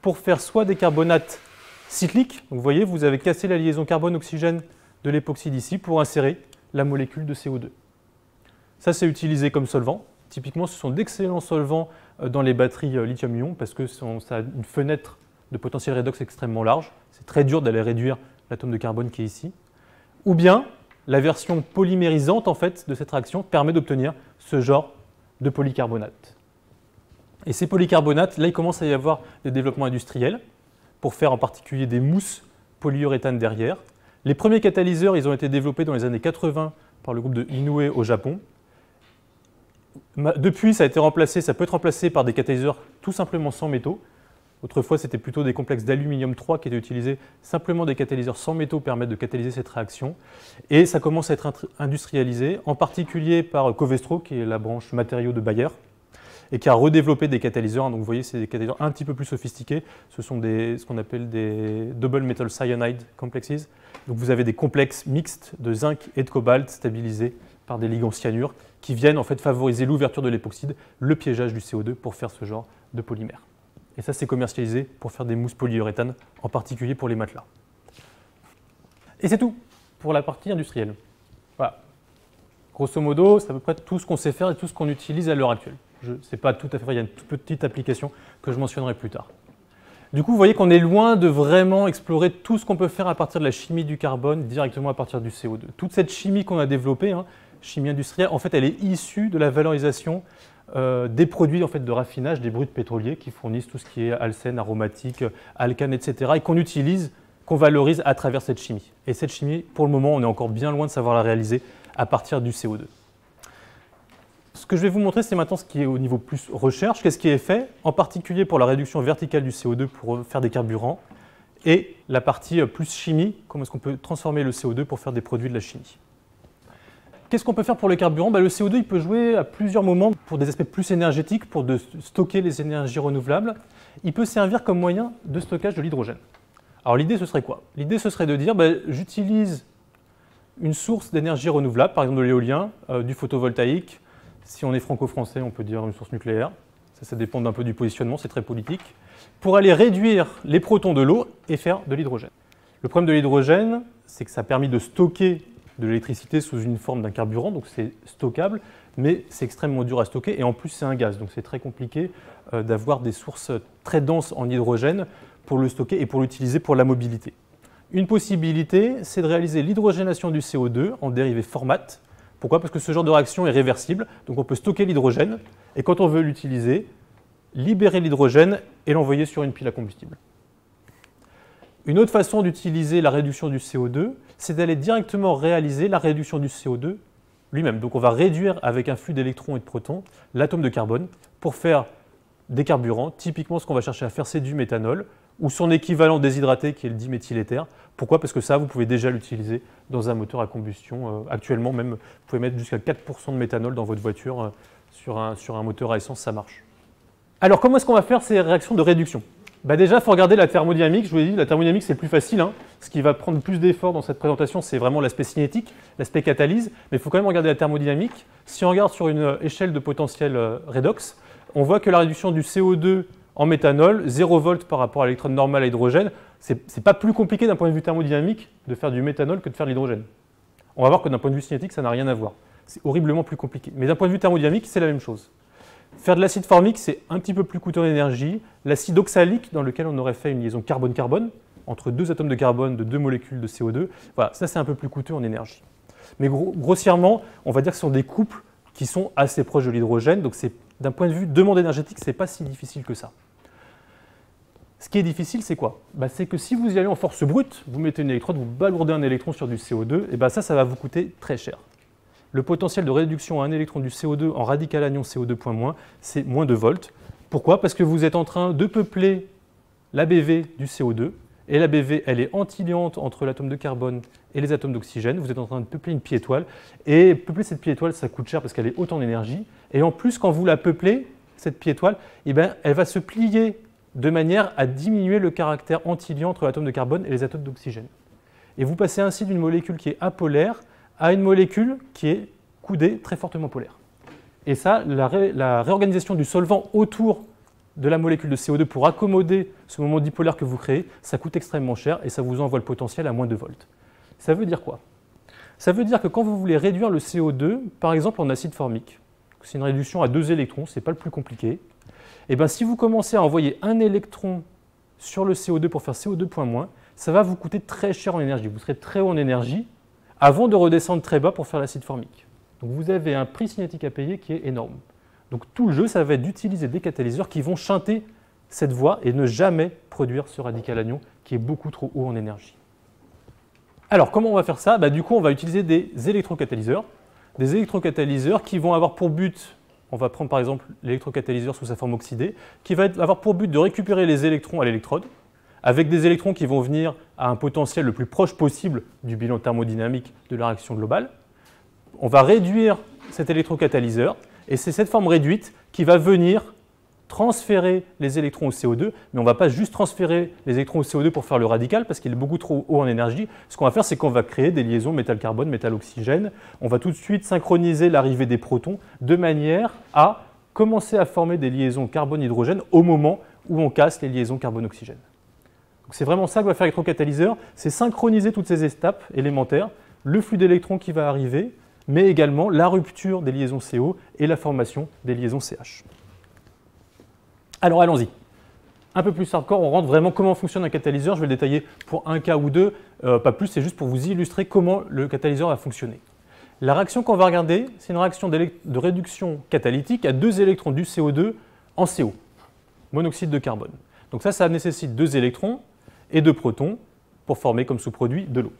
pour faire soit des carbonates cyclique. Donc vous voyez, vous avez cassé la liaison carbone-oxygène de l'époxyde ici pour insérer la molécule de CO2. Ça, c'est utilisé comme solvant. Typiquement, ce sont d'excellents solvants dans les batteries lithium-ion parce que ça a une fenêtre de potentiel redox extrêmement large. C'est très dur d'aller réduire l'atome de carbone qui est ici. Ou bien, la version polymérisante en fait, de cette réaction permet d'obtenir ce genre de polycarbonate. Et ces polycarbonates, là, il commence à y avoir des développements industriels pour faire en particulier des mousses polyuréthane derrière. Les premiers catalyseurs, ils ont été développés dans les années 80 par le groupe de Inoue au Japon. Depuis, ça peut être remplacé par des catalyseurs tout simplement sans métaux. Autrefois, c'était plutôt des complexes d'aluminium 3 qui étaient utilisés. Simplement des catalyseurs sans métaux permettent de catalyser cette réaction. Et ça commence à être industrialisé, en particulier par Covestro, qui est la branche matériaux de Bayer. et qui a redéveloppé des catalyseurs. Donc vous voyez, c'est des catalyseurs un petit peu plus sophistiqués. Ce sont ce qu'on appelle des double metal cyanide complexes. Donc vous avez des complexes mixtes de zinc et de cobalt stabilisés par des ligands cyanure qui viennent en fait favoriser l'ouverture de l'époxyde, le piégeage du CO2 pour faire ce genre de polymère. Et ça, c'est commercialisé pour faire des mousses polyuréthane, en particulier pour les matelas. Et c'est tout pour la partie industrielle. Voilà. Grosso modo, c'est à peu près tout ce qu'on sait faire et tout ce qu'on utilise à l'heure actuelle. Je ne sais pas tout à fait, il y a une toute petite application que je mentionnerai plus tard. Du coup, vous voyez qu'on est loin de vraiment explorer tout ce qu'on peut faire à partir de la chimie du carbone directement à partir du CO2. Toute cette chimie qu'on a développée, chimie industrielle, en fait, elle est issue de la valorisation des produits en fait, de raffinage des brutes pétroliers qui fournissent tout ce qui est alcène, aromatique, alcane, etc. et qu'on utilise, qu'on valorise à travers cette chimie. Et cette chimie, pour le moment, on est encore bien loin de savoir la réaliser à partir du CO2. Ce que je vais vous montrer, c'est maintenant ce qui est au niveau plus recherche, qu'est-ce qui est fait, en particulier pour la réduction verticale du CO2 pour faire des carburants, et la partie plus chimie, comment est-ce qu'on peut transformer le CO2 pour faire des produits de la chimie. Qu'est-ce qu'on peut faire pour les carburants? Le CO2 il peut jouer à plusieurs moments pour des aspects plus énergétiques, pour stocker les énergies renouvelables. Il peut servir comme moyen de stockage de l'hydrogène. Alors l'idée, ce serait quoi? L'idée, ce serait de dire, j'utilise une source d'énergie renouvelable, par exemple de l'éolien, du photovoltaïque. Si on est franco-français, on peut dire une source nucléaire. Ça dépend un peu du positionnement, c'est très politique. Pour aller réduire les protons de l'eau et faire de l'hydrogène. Le problème de l'hydrogène, c'est que ça a permis de stocker de l'électricité sous une forme d'un carburant, donc c'est stockable, mais c'est extrêmement dur à stocker et en plus c'est un gaz, donc c'est très compliqué d'avoir des sources très denses en hydrogène pour le stocker et pour l'utiliser pour la mobilité. Une possibilité, c'est de réaliser l'hydrogénation du CO2 en dérivé formate. Pourquoi? Parce que ce genre de réaction est réversible, donc on peut stocker l'hydrogène et quand on veut l'utiliser, libérer l'hydrogène et l'envoyer sur une pile à combustible. Une autre façon d'utiliser la réduction du CO2, c'est d'aller directement réaliser la réduction du CO2 lui-même. Donc on va réduire avec un flux d'électrons et de protons l'atome de carbone pour faire des carburants. Typiquement, ce qu'on va chercher à faire, c'est du méthanol ou son équivalent déshydraté qui est le diméthyléther. Pourquoi? Parce que ça, vous pouvez déjà l'utiliser dans un moteur à combustion. Actuellement, même, vous pouvez mettre jusqu'à 4% de méthanol dans votre voiture sur un moteur à essence, ça marche. Alors, comment est-ce qu'on va faire ces réactions de réduction? Déjà, il faut regarder la thermodynamique. Je vous l'ai dit, la thermodynamique, c'est le plus facile. Ce qui va prendre plus d'efforts dans cette présentation, c'est vraiment l'aspect cinétique, l'aspect catalyse. Mais il faut quand même regarder la thermodynamique. Si on regarde sur une échelle de potentiel redox, on voit que la réduction du CO2 en méthanol, 0 volts par rapport à l'électrode normale à hydrogène, c'est pas plus compliqué d'un point de vue thermodynamique de faire du méthanol que de faire de l'hydrogène. On va voir que d'un point de vue cinétique, ça n'a rien à voir. C'est horriblement plus compliqué. Mais d'un point de vue thermodynamique, c'est la même chose. Faire de l'acide formique, c'est un petit peu plus coûteux en énergie. L'acide oxalique, dans lequel on aurait fait une liaison carbone-carbone, entre deux atomes de carbone de deux molécules de CO2, voilà, ça c'est un peu plus coûteux en énergie. Mais grossièrement, on va dire que ce sont des couples qui sont assez proches de l'hydrogène, donc d'un point de vue demande énergétique, ce n'est pas si difficile que ça. Ce qui est difficile, c'est quoi? C'est que si vous y allez en force brute, vous mettez une électrode, vous balourdez un électron sur du CO2, et ça va vous coûter très cher. Le potentiel de réduction à un électron du CO2 en radical anion CO2.-, c'est moins de volts. Pourquoi? Parce que vous êtes en train de peupler l'ABV du CO2, et l'ABV, elle est antiliante entre l'atome de carbone et les atomes d'oxygène. Vous êtes en train de peupler une pi-étoile, et peupler cette pi-étoile, ça coûte cher parce qu'elle est haute en énergie. Et en plus, quand vous la peuplez, cette pi-étoile, elle va se plier de manière à diminuer le caractère antiliant entre l'atome de carbone et les atomes d'oxygène. Et vous passez ainsi d'une molécule qui est apolaire à une molécule qui est coudée très fortement polaire. Et ça, la réorganisation du solvant autour de la molécule de CO2 pour accommoder ce moment dipolaire que vous créez, ça coûte extrêmement cher et ça vous envoie le potentiel à moins de volts. Ça veut dire quoi? Ça veut dire que quand vous voulez réduire le CO2, par exemple en acide formique, c'est une réduction à 2 électrons, ce n'est pas le plus compliqué, et si vous commencez à envoyer un électron sur le CO2 pour faire CO2.-, ça va vous coûter très cher en énergie. Vous serez très haut en énergie avant de redescendre très bas pour faire l'acide formique. Donc vous avez un prix cinétique à payer qui est énorme. Donc tout le jeu, ça va être d'utiliser des catalyseurs qui vont shunter cette voie et ne jamais produire ce radical anion qui est beaucoup trop haut en énergie. Alors comment on va faire ça? Du coup, on va utiliser des électrocatalyseurs. Des électrocatalyseurs qui vont avoir pour but, on va prendre par exemple l'électrocatalyseur sous sa forme oxydée, qui va avoir pour but de récupérer les électrons à l'électrode, avec des électrons qui vont venir à un potentiel le plus proche possible du bilan thermodynamique de la réaction globale. On va réduire cet électrocatalyseur Et c'est cette forme réduite qui va venir transférer les électrons au CO2, mais on ne va pas juste transférer les électrons au CO2 pour faire le radical, parce qu'il est beaucoup trop haut en énergie. Ce qu'on va faire, c'est qu'on va créer des liaisons métal-carbone, métal-oxygène. On va tout de suite synchroniser l'arrivée des protons de manière à commencer à former des liaisons carbone-hydrogène au moment où on casse les liaisons carbone-oxygène. C'est vraiment ça que va faire l'électrocatalyseur, c'est synchroniser toutes ces étapes élémentaires, le flux d'électrons qui va arriver, mais également la rupture des liaisons CO et la formation des liaisons CH. Alors allons-y. Un peu plus hardcore, on rentre vraiment comment fonctionne un catalyseur. Je vais le détailler pour un cas ou deux, pas plus, c'est juste pour vous illustrer comment le catalyseur va fonctionner. La réaction qu'on va regarder, c'est une réaction de réduction catalytique à 2 électrons du CO2 en CO, monoxyde de carbone. Donc ça nécessite 2 électrons et 2 protons pour former comme sous-produit de l'eau.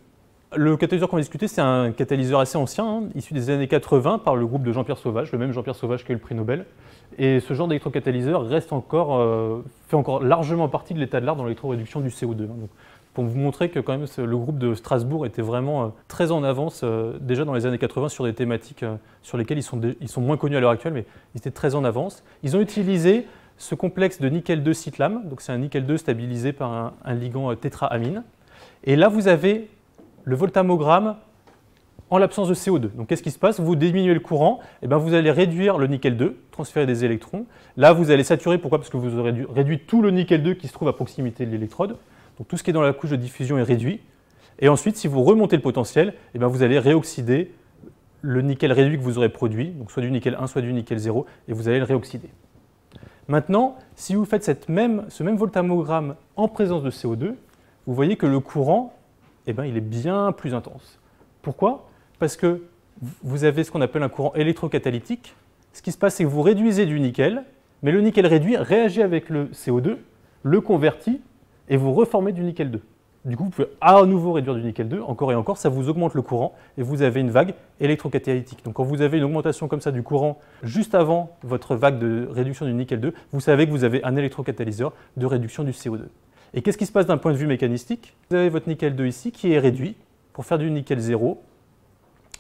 Le catalyseur qu'on va discuter, c'est un catalyseur assez ancien, hein, issu des années 80 par le groupe de Jean-Pierre Sauvage, le même Jean-Pierre Sauvage qui a eu le prix Nobel. Et ce genre d'électrocatalyseur fait encore largement partie de l'état de l'art dans l'électroréduction du CO2. Donc, pour vous montrer que quand même le groupe de Strasbourg était vraiment très en avance déjà dans les années 80 sur des thématiques sur lesquelles ils sont moins connus à l'heure actuelle, mais ils étaient très en avance. Ils ont utilisé ce complexe de nickel 2 citlame, donc c'est un nickel 2 stabilisé par un ligand tétraamine. Et là, vous avez le voltammogramme en l'absence de CO2. Donc qu'est-ce qui se passe? Vous diminuez le courant, et bien vous allez réduire le nickel 2, transférer des électrons. Là, vous allez saturer, pourquoi? Parce que vous aurez réduit tout le nickel 2 qui se trouve à proximité de l'électrode. Donc tout ce qui est dans la couche de diffusion est réduit. Et ensuite, si vous remontez le potentiel, et bien vous allez réoxyder le nickel réduit que vous aurez produit, donc soit du nickel 1, soit du nickel 0, et vous allez le réoxyder. Maintenant, si vous faites ce même voltammogramme en présence de CO2, vous voyez que le courant, il est bien plus intense. Pourquoi? Parce que vous avez ce qu'on appelle un courant électrocatalytique. Ce qui se passe, c'est que vous réduisez du nickel, mais le nickel réduit réagit avec le CO2, le convertit, et vous reformez du nickel 2. Du coup, vous pouvez à nouveau réduire du nickel 2, encore et encore, ça vous augmente le courant, et vous avez une vague électrocatalytique. Donc quand vous avez une augmentation comme ça du courant juste avant votre vague de réduction du nickel 2, vous savez que vous avez un électrocatalyseur de réduction du CO2. Et qu'est-ce qui se passe d'un point de vue mécanistique? Vous avez votre nickel 2 ici qui est réduit pour faire du nickel 0.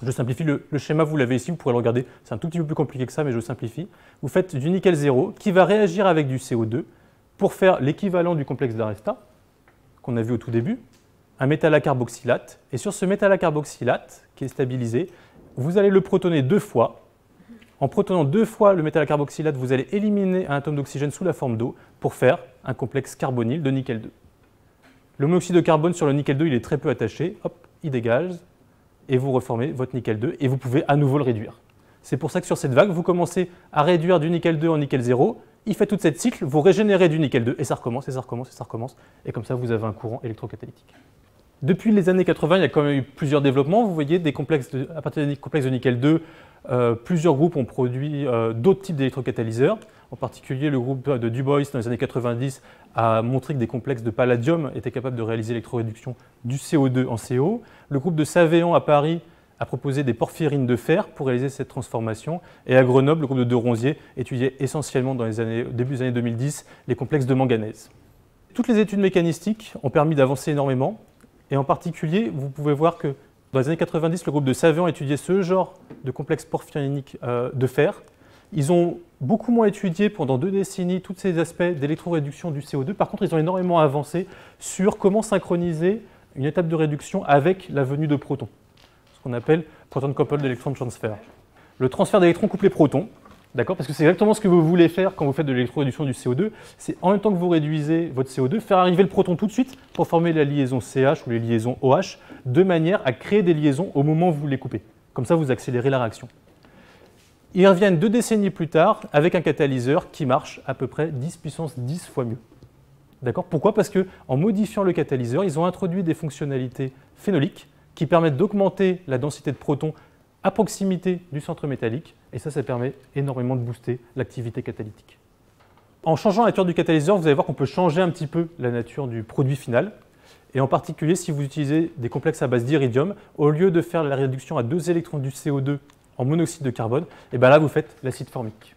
Je simplifie le schéma, vous l'avez ici, vous pourrez le regarder, c'est un tout petit peu plus compliqué que ça, mais je simplifie. Vous faites du nickel 0 qui va réagir avec du CO2 pour faire l'équivalent du complexe d'Aresta, qu'on a vu au tout début, un métal à carboxylate. Et sur ce métal à carboxylate qui est stabilisé, vous allez le protoner 2 fois. En protonant 2 fois le métal à carboxylate, vous allez éliminer un atome d'oxygène sous la forme d'eau pour faire un complexe carbonyle de nickel 2. Le monoxyde de carbone sur le nickel 2, il est très peu attaché, hop, il dégage, et vous reformez votre nickel 2, et vous pouvez à nouveau le réduire. C'est pour ça que sur cette vague, vous commencez à réduire du nickel 2 en nickel 0, il fait toute cette cycle, vous régénérez du nickel 2, et ça recommence, et ça recommence, et ça recommence, et comme ça, vous avez un courant électrocatalytique. Depuis les années 80, il y a quand même eu plusieurs développements. Vous voyez, à partir des complexes de nickel 2, plusieurs groupes ont produit d'autres types d'électrocatalyseurs. En particulier, le groupe de Dubois, dans les années 90, a montré que des complexes de palladium étaient capables de réaliser l'électroréduction du CO2 en CO. Le groupe de Savéan à Paris a proposé des porphyrines de fer pour réaliser cette transformation. Et à Grenoble, le groupe de Deronzier étudiait essentiellement, au début des années 2010, les complexes de manganèse. Toutes les études mécanistiques ont permis d'avancer énormément. Et en particulier, vous pouvez voir que dans les années 90, le groupe de Savéan étudiait ce genre de complexe porphyrinique de fer. Ils ont beaucoup moins étudié pendant 2 décennies tous ces aspects d'électroréduction du CO2. Par contre, ils ont énormément avancé sur comment synchroniser une étape de réduction avec la venue de protons, ce qu'on appelle proton-coupled electron transfer. Le transfert d'électrons coupe les protons, d'accord, parce que c'est exactement ce que vous voulez faire quand vous faites de l'électroréduction du CO2. C'est en même temps que vous réduisez votre CO2, faire arriver le proton tout de suite pour former la liaison CH ou les liaisons OH, de manière à créer des liaisons au moment où vous les coupez. Comme ça, vous accélérez la réaction. Ils reviennent 2 décennies plus tard avec un catalyseur qui marche à peu près 10 puissance 10 fois mieux. D'accord? Pourquoi? Parce qu'en modifiant le catalyseur, ils ont introduit des fonctionnalités phénoliques qui permettent d'augmenter la densité de protons à proximité du centre métallique, et ça permet énormément de booster l'activité catalytique. En changeant la nature du catalyseur, vous allez voir qu'on peut changer un petit peu la nature du produit final, et en particulier si vous utilisez des complexes à base d'iridium, au lieu de faire la réduction à 2 électrons du CO2 en monoxyde de carbone, et bien là vous faites l'acide formique.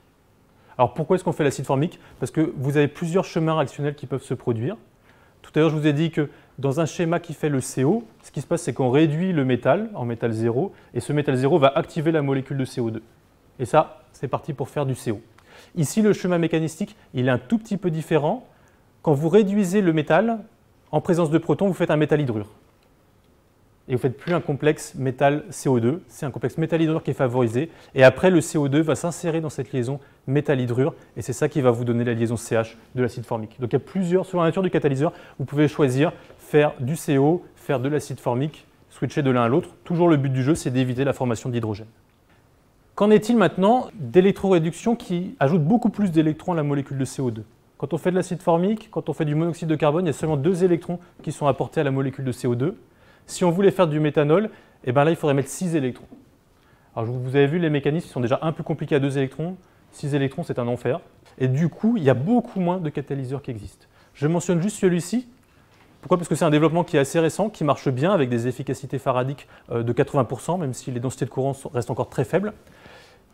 Alors pourquoi est-ce qu'on fait l'acide formique? Parce que vous avez plusieurs chemins réactionnels qui peuvent se produire. Tout à l'heure je vous ai dit que dans un schéma qui fait le CO, ce qui se passe c'est qu'on réduit le métal en métal 0, et ce métal 0 va activer la molécule de CO2. Et ça c'est parti pour faire du CO. Ici, le schéma mécanistique, il est un tout petit peu différent. Quand vous réduisez le métal, en présence de protons, vous faites un métal hydrure. Et vous ne faites plus un complexe métal CO2, c'est un complexe métal hydrure qui est favorisé. Et après, le CO2 va s'insérer dans cette liaison métal hydrure, et c'est ça qui va vous donner la liaison CH de l'acide formique. Donc il y a plusieurs, selon la nature du catalyseur, vous pouvez choisir faire du CO, faire de l'acide formique, switcher de l'un à l'autre. Toujours le but du jeu, c'est d'éviter la formation d'hydrogène. Qu'en est-il maintenant d'électroréduction qui ajoute beaucoup plus d'électrons à la molécule de CO2? Quand on fait de l'acide formique, quand on fait du monoxyde de carbone, il y a seulement 2 électrons qui sont apportés à la molécule de CO2. Si on voulait faire du méthanol, eh ben là, il faudrait mettre 6 électrons. Alors, vous avez vu, les mécanismes sont déjà un peu compliqués à 2 électrons. 6 électrons, c'est un enfer. Et du coup, il y a beaucoup moins de catalyseurs qui existent. Je mentionne juste celui-ci. Pourquoi? Parce que c'est un développement qui est assez récent, qui marche bien avec des efficacités faradiques de 80%, même si les densités de courant restent encore très faibles.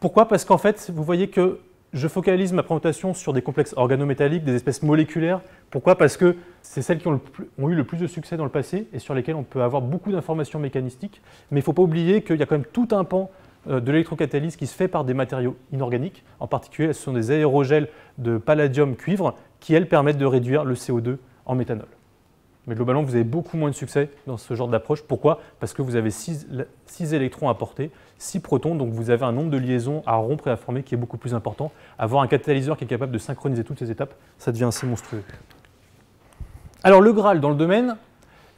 Pourquoi? Parce qu'en fait, vous voyez que je focalise ma présentation sur des complexes organométalliques, des espèces moléculaires. Pourquoi? Parce que c'est celles qui ont eu le plus de succès dans le passé et sur lesquelles on peut avoir beaucoup d'informations mécanistiques. Mais il ne faut pas oublier qu'il y a quand même tout un pan de l'électrocatalyse qui se fait par des matériaux inorganiques. En particulier, ce sont des aérogels de palladium-cuivre qui, elles, permettent de réduire le CO2 en méthanol. Mais globalement, vous avez beaucoup moins de succès dans ce genre d'approche. Pourquoi? Parce que vous avez 6 électrons à porter, 6 protons, donc vous avez un nombre de liaisons à rompre et à former qui est beaucoup plus important. Avoir un catalyseur qui est capable de synchroniser toutes ces étapes, ça devient assez monstrueux. Alors le Graal dans le domaine,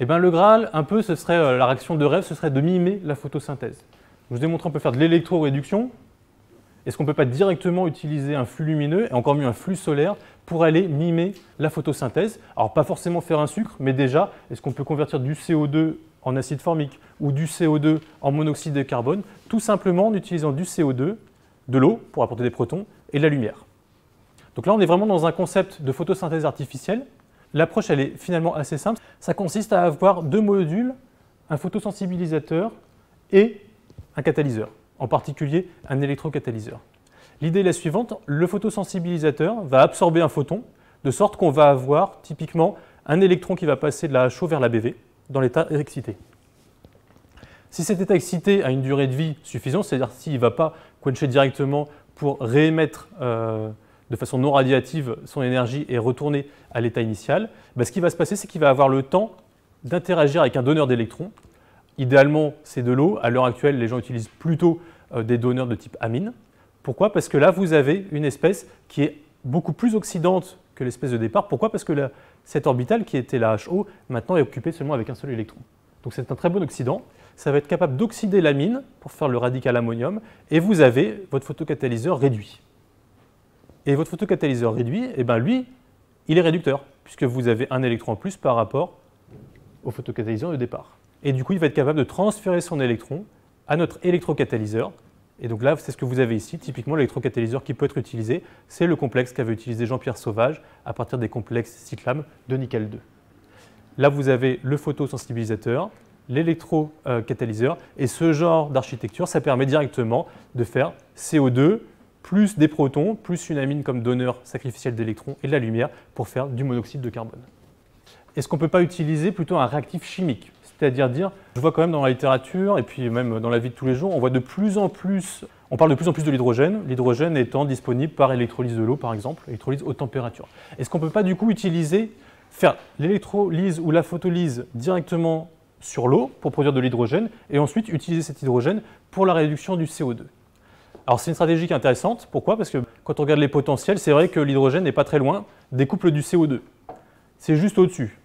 eh ben, le Graal, un peu, ce serait la réaction de rêve, ce serait de mimer la photosynthèse. Je vous ai montré, on peut faire de l'électroréduction. Est-ce qu'on ne peut pas directement utiliser un flux lumineux, et encore mieux un flux solaire, pour aller mimer la photosynthèse? Alors pas forcément faire un sucre, mais déjà, est-ce qu'on peut convertir du CO2 en acide formique ou du CO2 en monoxyde de carbone, tout simplement en utilisant du CO2, de l'eau pour apporter des protons et de la lumière? Donc là, on est vraiment dans un concept de photosynthèse artificielle. L'approche, elle est finalement assez simple. Ça consiste à avoir 2 modules, un photosensibilisateur et un catalyseur, en particulier un électrocatalyseur. L'idée est la suivante, le photosensibilisateur va absorber un photon, de sorte qu'on va avoir typiquement un électron qui va passer de la HO vers la BV dans l'état excité. Si cet état excité a une durée de vie suffisante, c'est-à-dire s'il ne va pas quencher directement pour réémettre de façon non radiative son énergie et retourner à l'état initial, ce qui va se passer, c'est qu'il va avoir le temps d'interagir avec un donneur d'électrons. Idéalement, c'est de l'eau. À l'heure actuelle, les gens utilisent plutôt des donneurs de type amine. Pourquoi? Parce que là, vous avez une espèce qui est beaucoup plus oxydante que l'espèce de départ. Pourquoi? Parce que cette orbitale, qui était la HO, maintenant est occupée seulement avec un seul électron. Donc c'est un très bon oxydant. Ça va être capable d'oxyder l'amine pour faire le radical ammonium, et vous avez votre photocatalyseur réduit. Et votre photocatalyseur réduit, eh ben lui, il est réducteur, puisque vous avez un électron en plus par rapport au photocatalyseur de départ. Et du coup, il va être capable de transférer son électron à notre électrocatalyseur. Et donc là, c'est ce que vous avez ici. Typiquement, l'électrocatalyseur qui peut être utilisé, c'est le complexe qu'avait utilisé Jean-Pierre Sauvage à partir des complexes cyclames de nickel 2. Là, vous avez le photosensibilisateur, l'électrocatalyseur, et ce genre d'architecture, ça permet directement de faire CO2 plus des protons, plus une amine comme donneur sacrificiel d'électrons et de la lumière pour faire du monoxyde de carbone. Est-ce qu'on ne peut pas utiliser plutôt un réactif chimique? C'est-à-dire je vois quand même dans la littérature et puis même dans la vie de tous les jours, on parle de plus en plus de l'hydrogène étant disponible par électrolyse de l'eau par exemple, électrolyse haute température. Est-ce qu'on ne peut pas du coup faire l'électrolyse ou la photolyse directement sur l'eau pour produire de l'hydrogène et ensuite utiliser cet hydrogène pour la réduction du CO2? Alors c'est une stratégie qui est intéressante. Pourquoi? Parce que quand on regarde les potentiels, c'est vrai que l'hydrogène n'est pas très loin des couples du CO2. C'est juste au-dessus.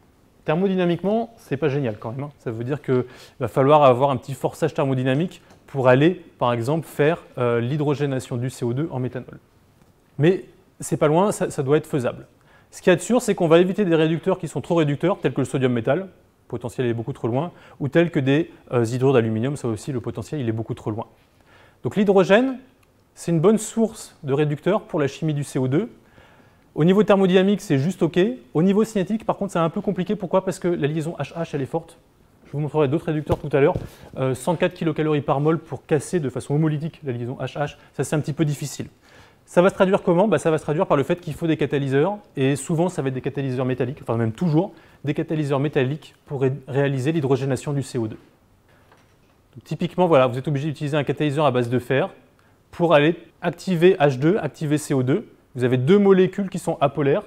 Thermodynamiquement, ce n'est pas génial quand même. Ça veut dire qu'il va falloir avoir un petit forçage thermodynamique pour aller, par exemple, faire l'hydrogénation du CO2 en méthanol. Mais c'est pas loin, ça doit être faisable. Ce qu'il y a de sûr, c'est qu'on va éviter des réducteurs qui sont trop réducteurs, tels que le sodium-métal, le potentiel est beaucoup trop loin, ou tels que des hydrures d'aluminium, ça aussi, le potentiel il est beaucoup trop loin. Donc l'hydrogène, c'est une bonne source de réducteur pour la chimie du CO2. Au niveau thermodynamique, c'est juste OK. Au niveau cinétique, par contre, c'est un peu compliqué. Pourquoi? Parce que la liaison HH, elle est forte. Je vous montrerai d'autres réducteurs tout à l'heure. 104 kcal par mol pour casser de façon homolytique la liaison HH, ça c'est un petit peu difficile. Ça va se traduire comment? Ça va se traduire par le fait qu'il faut des catalyseurs, et souvent ça va être des catalyseurs métalliques, enfin même toujours des catalyseurs métalliques pour réaliser l'hydrogénation du CO2. Donc, typiquement, voilà, vous êtes obligé d'utiliser un catalyseur à base de fer pour aller activer H2, activer CO2. Vous avez deux molécules qui sont apolaires.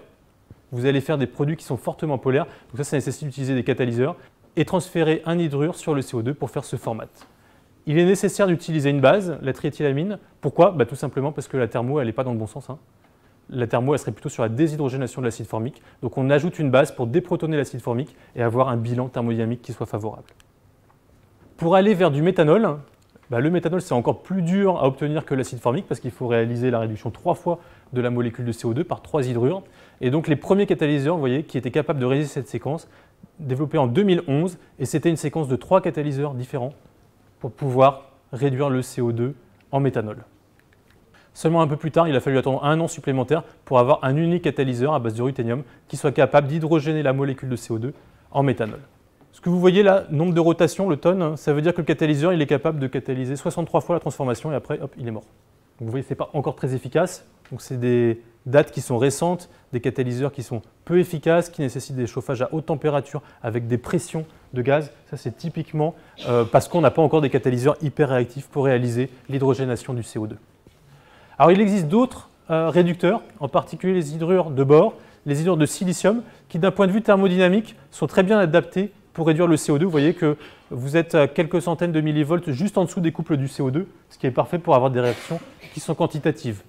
Vous allez faire des produits qui sont fortement polaires. Donc ça nécessite d'utiliser des catalyseurs et transférer un hydrure sur le CO2 pour faire ce format. Il est nécessaire d'utiliser une base, la triéthylamine. Pourquoi? Tout simplement parce que la thermo, elle n'est pas dans le bon sens. La thermo, elle serait plutôt sur la déshydrogénation de l'acide formique. Donc on ajoute une base pour déprotoner l'acide formique et avoir un bilan thermodynamique qui soit favorable. Pour aller vers du méthanol, le méthanol, c'est encore plus dur à obtenir que l'acide formique parce qu'il faut réaliser la réduction 3 fois de la molécule de CO2 par 3 hydrures. Et donc les premiers catalyseurs, vous voyez, qui étaient capables de réaliser cette séquence, développés en 2011, et c'était une séquence de 3 catalyseurs différents pour pouvoir réduire le CO2 en méthanol. Seulement un peu plus tard, il a fallu attendre 1 an supplémentaire pour avoir un unique catalyseur à base de ruthénium qui soit capable d'hydrogéner la molécule de CO2 en méthanol. Ce que vous voyez là, nombre de rotations, le tonne, ça veut dire que le catalyseur il est capable de catalyser 63 fois la transformation et après, hop, il est mort. Donc vous voyez, ce n'est pas encore très efficace. Donc c'est des dates qui sont récentes, des catalyseurs qui sont peu efficaces, qui nécessitent des chauffages à haute température avec des pressions de gaz. Ça, c'est typiquement parce qu'on n'a pas encore des catalyseurs hyper réactifs pour réaliser l'hydrogénation du CO2. Alors il existe d'autres réducteurs, en particulier les hydrures de bore, les hydrures de silicium, qui d'un point de vue thermodynamique sont très bien adaptés pour réduire le CO2. Vous voyez que vous êtes à quelques centaines de millivolts juste en dessous des couples du CO2, ce qui est parfait pour avoir des réactions qui sont quantitatives.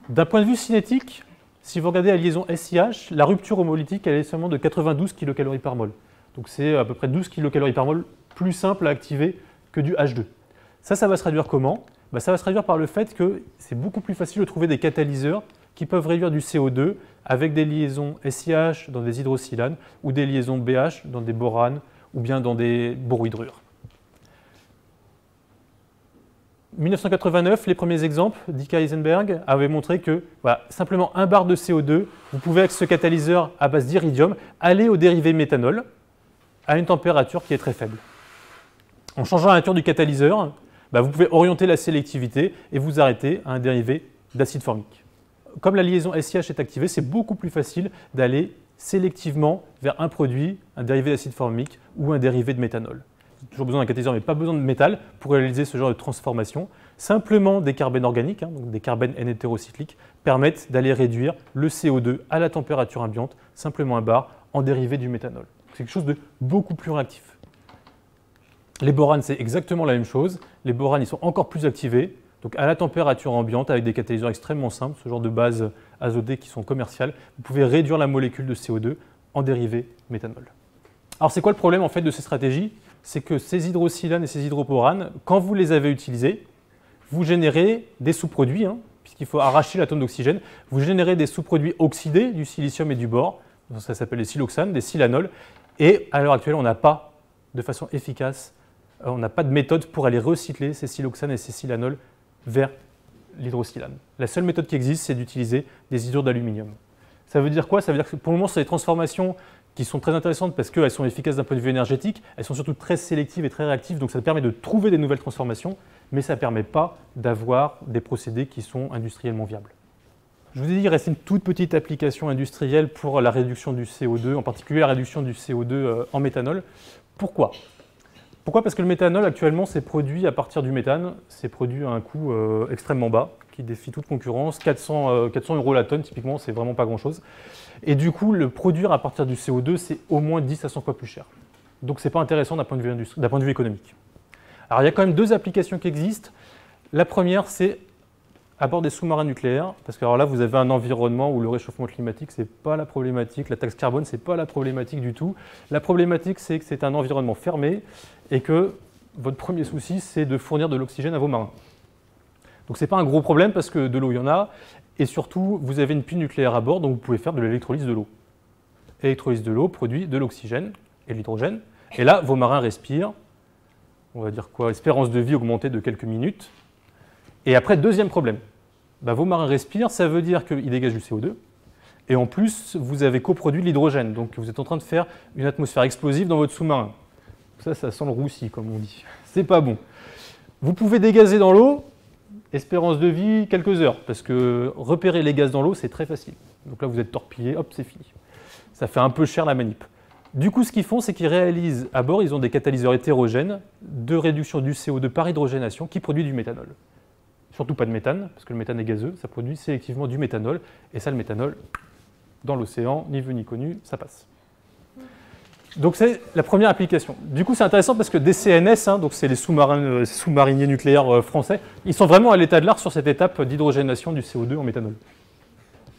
D'un point de vue cinétique, si vous regardez la liaison SiH, la rupture homolytique elle est seulement de 92 kcal par mol. Donc c'est à peu près 12 kcal par mol plus simple à activer que du H2. Ça va se réduire comment? Ça va se réduire par le fait que c'est beaucoup plus facile de trouver des catalyseurs qui peuvent réduire du CO2 avec des liaisons SiH dans des hydrosilanes ou des liaisons BH dans des boranes ou bien dans des borohydrures. 1989, les premiers exemples, Dika Heisenberg avaient montré que simplement 1 bar de CO2, vous pouvez avec ce catalyseur à base d'iridium aller au dérivé méthanol à une température qui est très faible. En changeant la nature du catalyseur, vous pouvez orienter la sélectivité et vous arrêter à un dérivé d'acide formique. Comme la liaison SiH est activée, c'est beaucoup plus facile d'aller sélectivement vers un produit, un dérivé d'acide formique ou un dérivé de méthanol. Toujours besoin d'un catalyseur, mais pas besoin de métal pour réaliser ce genre de transformation. Simplement des carbanes organiques, donc des carbanes N-hétérocycliques, permettent d'aller réduire le CO2 à la température ambiante, simplement 1 bar, en dérivé du méthanol. C'est quelque chose de beaucoup plus réactif. Les boranes, c'est exactement la même chose. Les boranes, ils sont encore plus activés. Donc à la température ambiante, avec des catalyseurs extrêmement simples, ce genre de bases azotées qui sont commerciales, vous pouvez réduire la molécule de CO2 en dérivé méthanol. Alors c'est quoi le problème en fait de ces stratégies? C'est que ces hydrosilanes et ces hydroboranes, quand vous les avez utilisés, vous générez des sous-produits, puisqu'il faut arracher l'atome d'oxygène, vous générez des sous-produits oxydés du silicium et du bore, ça s'appelle les siloxanes, des silanols, et à l'heure actuelle, on n'a pas de façon efficace, on n'a pas de méthode pour aller recycler ces siloxanes et ces silanols vers l'hydrosilane. La seule méthode qui existe, c'est d'utiliser des hydrures d'aluminium. Ça veut dire quoi? Ça veut dire que pour le moment, c'est des transformations qui sont très intéressantes parce qu'elles sont efficaces d'un point de vue énergétique, elles sont surtout très sélectives et très réactives, donc ça permet de trouver des nouvelles transformations, mais ça ne permet pas d'avoir des procédés qui sont industriellement viables. Je vous ai dit qu'il restait une toute petite application industrielle pour la réduction du CO2, en particulier la réduction du CO2 en méthanol. Pourquoi? Pourquoi? Parce que le méthanol, actuellement, c'est produit à partir du méthane. C'est produit à un coût extrêmement bas, qui défie toute concurrence. 400 € la tonne, typiquement, c'est vraiment pas grand-chose. Et du coup, le produire à partir du CO2, c'est au moins 10 à 100 fois plus cher. Donc, ce n'est pas intéressant d'un point de vue économique. Alors, il y a quand même 2 applications qui existent. La première, c'est à bord des sous-marins nucléaires, parce que alors là, vous avez un environnement où le réchauffement climatique, ce n'est pas la problématique, la taxe carbone, ce n'est pas la problématique du tout. La problématique, c'est que c'est un environnement fermé et que votre premier souci, c'est de fournir de l'oxygène à vos marins. Donc ce n'est pas un gros problème parce que de l'eau, il y en a, et surtout, vous avez une pile nucléaire à bord, donc vous pouvez faire de l'électrolyse de l'eau. L'électrolyse de l'eau produit de l'oxygène et de l'hydrogène, et là, vos marins respirent, on va dire quoi, espérance de vie augmentée de quelques minutes. Et après, deuxième problème, vos marins respirent, ça veut dire qu'ils dégagent du CO2, et en plus, vous avez coproduit de l'hydrogène, donc vous êtes en train de faire une atmosphère explosive dans votre sous-marin. Ça sent le roussi, comme on dit. C'est pas bon. Vous pouvez dégazer dans l'eau, espérance de vie, quelques heures, parce que repérer les gaz dans l'eau, c'est très facile. Donc là, vous êtes torpillé, hop, c'est fini. Ça fait un peu cher la manip. Du coup, ce qu'ils font, c'est qu'ils réalisent, à bord, ils ont des catalyseurs hétérogènes de réduction du CO2 par hydrogénation qui produit du méthanol. surtout pas de méthane, parce que le méthane est gazeux, ça produit sélectivement du méthanol, et ça, le méthanol, dans l'océan, ni vu ni connu, ça passe. Donc c'est la première application. Du coup, c'est intéressant parce que des CNS, donc c'est les sous-mariniers nucléaires français, ils sont vraiment à l'état de l'art sur cette étape d'hydrogénation du CO2 en méthanol.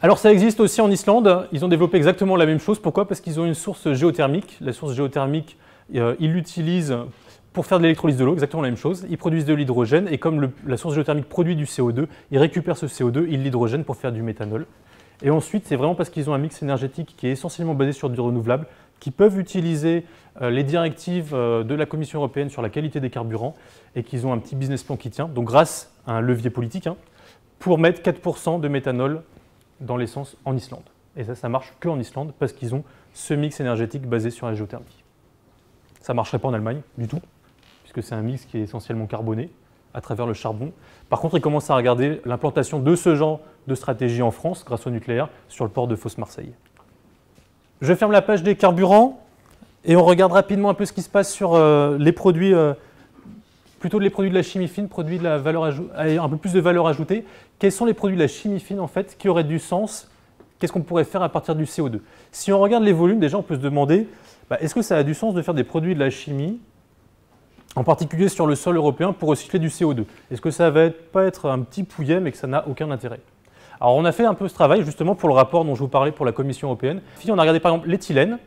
Alors ça existe aussi en Islande, ils ont développé exactement la même chose. Pourquoi? Parce qu'ils ont une source géothermique. La source géothermique, ils l'utilisent pour faire de l'électrolyse de l'eau, exactement la même chose. Ils produisent de l'hydrogène et comme la source géothermique produit du CO2, ils récupèrent ce CO2, ils l'hydrogènent pour faire du méthanol. Et ensuite, c'est vraiment parce qu'ils ont un mix énergétique qui est essentiellement basé sur du renouvelable, qui peuvent utiliser les directives de la Commission européenne sur la qualité des carburants et qu'ils ont un petit business plan qui tient, donc grâce à un levier politique, pour mettre 4% de méthanol dans l'essence en Islande. Et ça marche qu'en Islande parce qu'ils ont ce mix énergétique basé sur la géothermie. Ça ne marcherait pas en Allemagne du tout, puisque c'est un mix qui est essentiellement carboné à travers le charbon. Par contre, ils commencent à regarder l'implantation de ce genre de stratégie en France, grâce au nucléaire, sur le port de Fos-Marseille. Je ferme la page des carburants et on regarde rapidement un peu ce qui se passe sur les produits, plutôt les produits de la chimie fine, produits de la valeur un peu plus de valeur ajoutée. Quels sont les produits de la chimie fine en fait qui auraient du sens? Qu'est-ce qu'on pourrait faire à partir du CO2? Si on regarde les volumes, déjà on peut se demander, est-ce que ça a du sens de faire des produits de la chimie, en particulier sur le sol européen, pour recycler du CO2? Est-ce que ça va pas être un petit pouillet mais que ça n'a aucun intérêt? Alors on a fait un peu ce travail justement pour le rapport dont je vous parlais pour la Commission européenne. Puis on a regardé par exemple l'éthylène.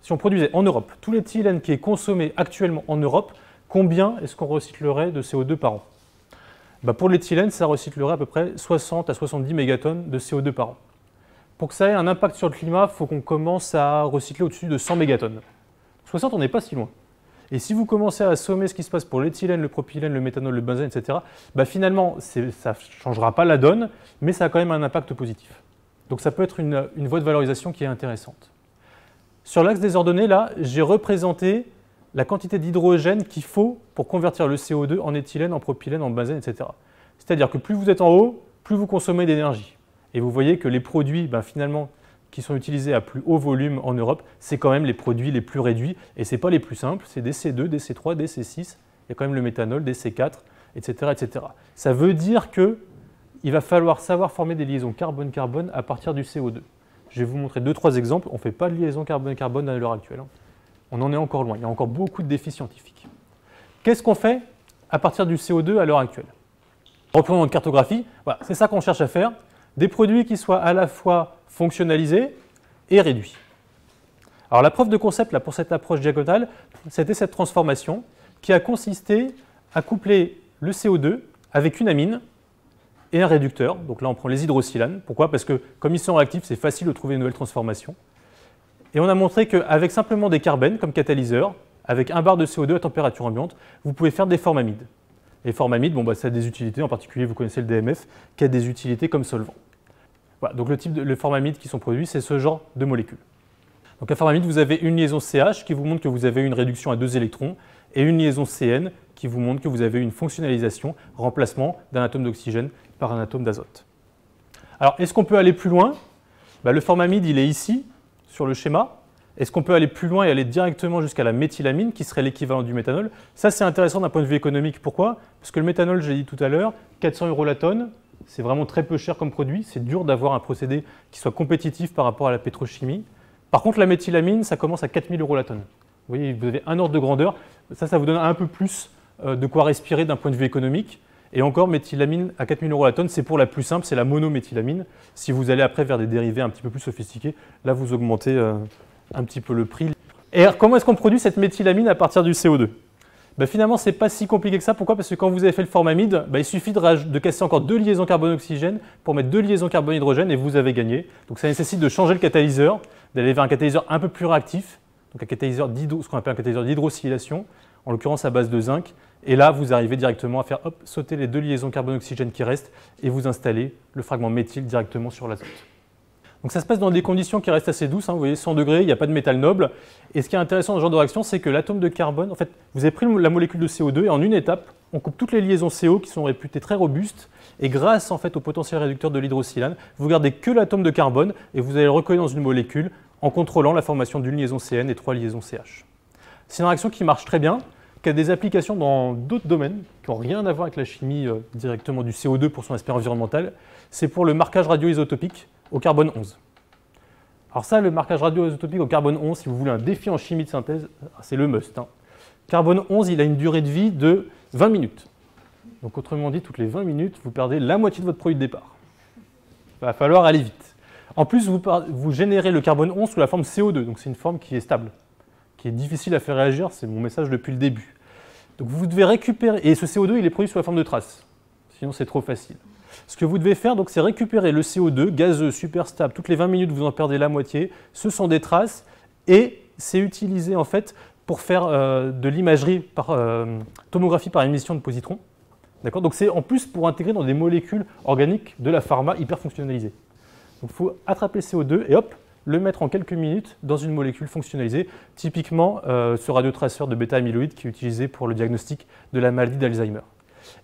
Si on produisait en Europe tout l'éthylène qui est consommé actuellement en Europe, combien est-ce qu'on recyclerait de CO2 par an? Pour l'éthylène, ça recyclerait à peu près 60 à 70 mégatonnes de CO2 par an. Pour que ça ait un impact sur le climat, il faut qu'on commence à recycler au-dessus de 100 mégatonnes. 60, on n'est pas si loin. Et si vous commencez à assommer ce qui se passe pour l'éthylène, le propylène, le méthanol, le benzène, etc., finalement, ça ne changera pas la donne, mais ça a quand même un impact positif. Donc ça peut être une voie de valorisation qui est intéressante. Sur l'axe des ordonnées, là, j'ai représenté la quantité d'hydrogène qu'il faut pour convertir le CO2 en éthylène, en propylène, en benzène, etc. C'est-à-dire que plus vous êtes en haut, plus vous consommez d'énergie. Et vous voyez que les produits, finalement, qui sont utilisés à plus haut volume en Europe, c'est quand même les produits les plus réduits, et ce n'est pas les plus simples, c'est des C2, des C3, des C6, il y a quand même le méthanol, des C4, etc. etc. Ça veut dire qu'il va falloir savoir former des liaisons carbone-carbone à partir du CO2. Je vais vous montrer 2-3 exemples, on ne fait pas de liaison carbone-carbone à l'heure actuelle. On en est encore loin, il y a encore beaucoup de défis scientifiques. Qu'est-ce qu'on fait à partir du CO2 à l'heure actuelle? Reprenons notre cartographie, voilà, c'est ça qu'on cherche à faire, des produits qui soient à la fois fonctionnalisés et réduits. Alors la preuve de concept là, pour cette approche diagonale, c'était cette transformation qui a consisté à coupler le CO2 avec une amine et un réducteur. Donc là on prend les hydrosilanes. Pourquoi? Parce que comme ils sont réactifs, c'est facile de trouver une nouvelle transformation. Et on a montré qu'avec simplement des carbènes comme catalyseur, avec un bar de CO2 à température ambiante, vous pouvez faire des formamides. Les formamides, ça a des utilités, en particulier vous connaissez le DMF, qui a des utilités comme solvant. Voilà, donc le type de formamides qui sont produits, c'est ce genre de molécules. Donc à formamide, vous avez une liaison CH qui vous montre que vous avez une réduction à 2 électrons et une liaison CN qui vous montre que vous avez une fonctionnalisation, remplacement d'un atome d'oxygène par un atome d'azote. Alors, est-ce qu'on peut aller plus loin? Le formamide, il est ici, sur le schéma. Est-ce qu'on peut aller plus loin et aller directement jusqu'à la méthylamine, qui serait l'équivalent du méthanol? Ça, c'est intéressant d'un point de vue économique. Pourquoi? Parce que le méthanol, j'ai dit tout à l'heure, 400 € la tonne, c'est vraiment très peu cher comme produit. C'est dur d'avoir un procédé qui soit compétitif par rapport à la pétrochimie. Par contre, la méthylamine, ça commence à 4000 € la tonne. Vous voyez, vous avez un ordre de grandeur. Ça vous donne un peu plus de quoi respirer d'un point de vue économique. Et encore, méthylamine à 4000 € la tonne, c'est pour la plus simple, c'est la monométhylamine. Si vous allez après vers des dérivés un petit peu plus sophistiqués, là, vous augmentez un petit peu le prix. Et alors, comment est-ce qu'on produit cette méthylamine à partir du CO2? Finalement, ce n'est pas si compliqué que ça. Pourquoi? Parce que quand vous avez fait le formamide, il suffit de casser encore 2 liaisons carbone-oxygène pour mettre 2 liaisons carbone-hydrogène et vous avez gagné. Donc ça nécessite de changer le catalyseur, d'aller vers un catalyseur un peu plus réactif, donc un catalyseur ce qu'on appelle un catalyseur d'hydrosylation, en l'occurrence à base de zinc. Et là, vous arrivez directement à faire sauter les 2 liaisons carbone-oxygène qui restent et vous installez le fragment méthyle directement sur l'azote. Donc ça se passe dans des conditions qui restent assez douces, vous voyez, 100 degrés, il n'y a pas de métal noble. Et ce qui est intéressant dans ce genre de réaction, c'est que l'atome de carbone, en fait, vous avez pris la molécule de CO2 et en une étape, on coupe toutes les liaisons CO qui sont réputées très robustes. Et grâce en fait, au potentiel réducteur de l'hydrosilane, vous gardez que l'atome de carbone et vous allez le recoller dans une molécule en contrôlant la formation d'une liaison CN et 3 liaisons CH. C'est une réaction qui marche très bien. qui a des applications dans d'autres domaines qui n'ont rien à voir avec la chimie directement du CO2 pour son aspect environnemental. C'est pour le marquage radioisotopique au carbone 11. Alors ça, le marquage radioisotopique au carbone 11, si vous voulez un défi en chimie de synthèse, c'est le must. Carbone 11, il a une durée de vie de 20 minutes. Donc autrement dit, toutes les 20 minutes, vous perdez la moitié de votre produit de départ. Il va falloir aller vite. En plus, vous générez le carbone 11 sous la forme CO2, donc c'est une forme qui est stable, qui est difficile à faire réagir, c'est mon message depuis le début. Donc vous devez récupérer, et ce CO2, il est produit sous la forme de traces, sinon c'est trop facile. Ce que vous devez faire, donc, c'est récupérer le CO2 gazeux, super stable, toutes les 20 minutes, vous en perdez la moitié, ce sont des traces, et c'est utilisé en fait pour faire de l'imagerie par tomographie par émission de positrons. D'accord ? Donc c'est en plus pour intégrer dans des molécules organiques de la pharma hyper fonctionnalisées. Donc il faut attraper le CO2 et hop, le mettre en quelques minutes dans une molécule fonctionnalisée, typiquement ce radiotraceur de bêta-amyloïde qui est utilisé pour le diagnostic de la maladie d'Alzheimer.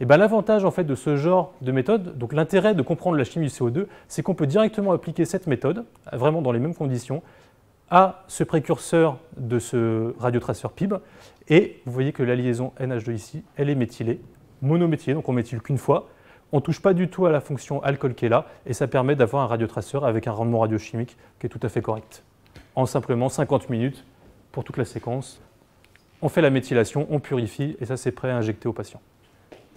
Et ben, l'avantage en fait, de ce genre de méthode, donc l'intérêt de comprendre la chimie du CO2, c'est qu'on peut directement appliquer cette méthode, vraiment dans les mêmes conditions, à ce précurseur de ce radiotraceur PIB. Et vous voyez que la liaison NH2 ici, elle est méthylée, monométhylée, donc on méthyle qu'une fois. On ne touche pas du tout à la fonction alcool qui est là, et ça permet d'avoir un radiotraceur avec un rendement radiochimique qui est tout à fait correct. En simplement 50 minutes pour toute la séquence, on fait la méthylation, on purifie, et ça c'est prêt à injecter au patient.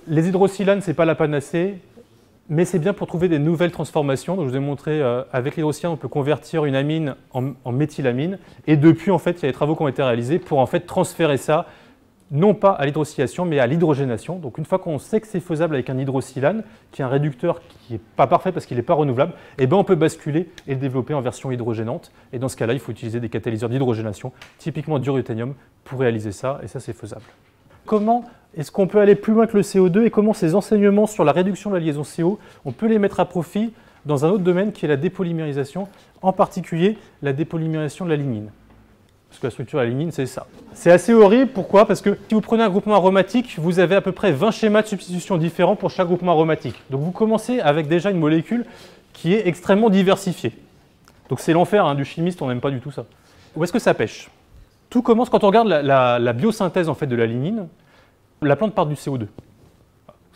Les hydroxylanes, ce n'est pas la panacée, mais c'est bien pour trouver des nouvelles transformations. Donc, je vous ai montré, avec l'hydroxylane, on peut convertir une amine en méthylamine, et depuis, en fait, il y a des travaux qui ont été réalisés pour en fait, transférer ça non pas à l'hydroxylation, mais à l'hydrogénation. Donc une fois qu'on sait que c'est faisable avec un hydroxylane, qui est un réducteur qui n'est pas parfait parce qu'il n'est pas renouvelable, eh ben on peut basculer et le développer en version hydrogénante. Et dans ce cas-là, il faut utiliser des catalyseurs d'hydrogénation, typiquement du ruthénium, pour réaliser ça, et ça c'est faisable. Comment est-ce qu'on peut aller plus loin que le CO2 et comment ces enseignements sur la réduction de la liaison CO, on peut les mettre à profit dans un autre domaine qui est la dépolymérisation, en particulier la dépolymérisation de la lignine. Parce que la structure de la lignine, c'est ça. C'est assez horrible, pourquoi ? Parce que si vous prenez un groupement aromatique, vous avez à peu près 20 schémas de substitution différents pour chaque groupement aromatique. Donc vous commencez avec déjà une molécule qui est extrêmement diversifiée. Donc c'est l'enfer du chimiste, on n'aime pas du tout ça. Où est-ce que ça pêche ? Tout commence quand on regarde la biosynthèse en fait, de la lignine. La plante part du CO2.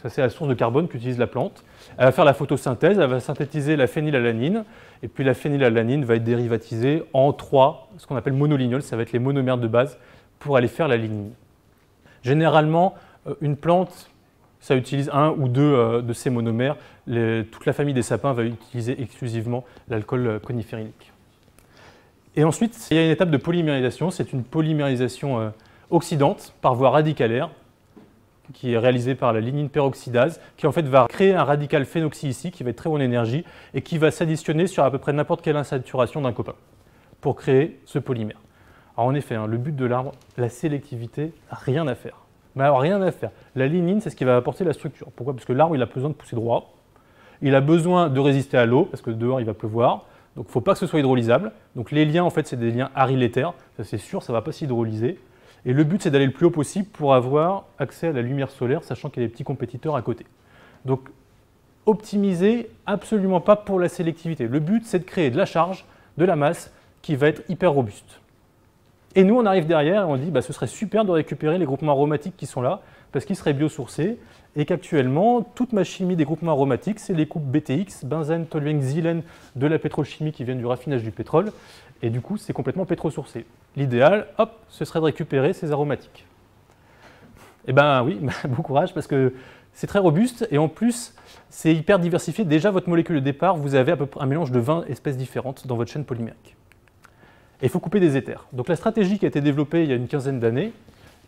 Ça, c'est la source de carbone qu'utilise la plante. Elle va faire la photosynthèse, elle va synthétiser la phénylalanine, et puis la phénylalanine va être dérivatisée en 3, ce qu'on appelle monolignols, ça va être les monomères de base, pour aller faire la lignine. Généralement, une plante, ça utilise un ou deux de ces monomères. Toute la famille des sapins va utiliser exclusivement l'alcool coniférinique. Et ensuite, il y a une étape de polymérisation, c'est une polymérisation oxydante par voie radicalaire, qui est réalisée par la lignine peroxydase, qui en fait va créer un radical phénoxy ici, qui va être très haut en énergie, et qui va s'additionner sur à peu près n'importe quelle insaturation d'un copain, pour créer ce polymère. Alors en effet, le but de l'arbre, la sélectivité, rien à faire. Mais alors rien à faire. La lignine, c'est ce qui va apporter la structure. Pourquoi ? Parce que l'arbre, il a besoin de pousser droit, il a besoin de résister à l'eau, parce que dehors, il va pleuvoir, donc il ne faut pas que ce soit hydrolysable. Donc les liens, en fait, c'est des liens arilétaires, ça c'est sûr, ça ne va pas s'hydrolyser. Et le but, c'est d'aller le plus haut possible pour avoir accès à la lumière solaire, sachant qu'il y a des petits compétiteurs à côté. Donc, optimiser, absolument pas pour la sélectivité. Le but, c'est de créer de la charge, de la masse, qui va être hyper robuste. Et nous, on arrive derrière et on dit, ce serait super de récupérer les groupements aromatiques qui sont là, parce qu'ils seraient biosourcés, et qu'actuellement, toute ma chimie des groupements aromatiques, c'est les groupes BTX, benzène, toluène, xylène, de la pétrochimie qui viennent du raffinage du pétrole, et du coup, c'est complètement pétrosourcé. L'idéal, hop, ce serait de récupérer ces aromatiques. Eh bien oui, bon courage, parce que c'est très robuste, et en plus, c'est hyper diversifié. Déjà, votre molécule de départ, vous avez à peu près un mélange de 20 espèces différentes dans votre chaîne polymérique. Et il faut couper des éthers. Donc la stratégie qui a été développée il y a une quinzaine d'années,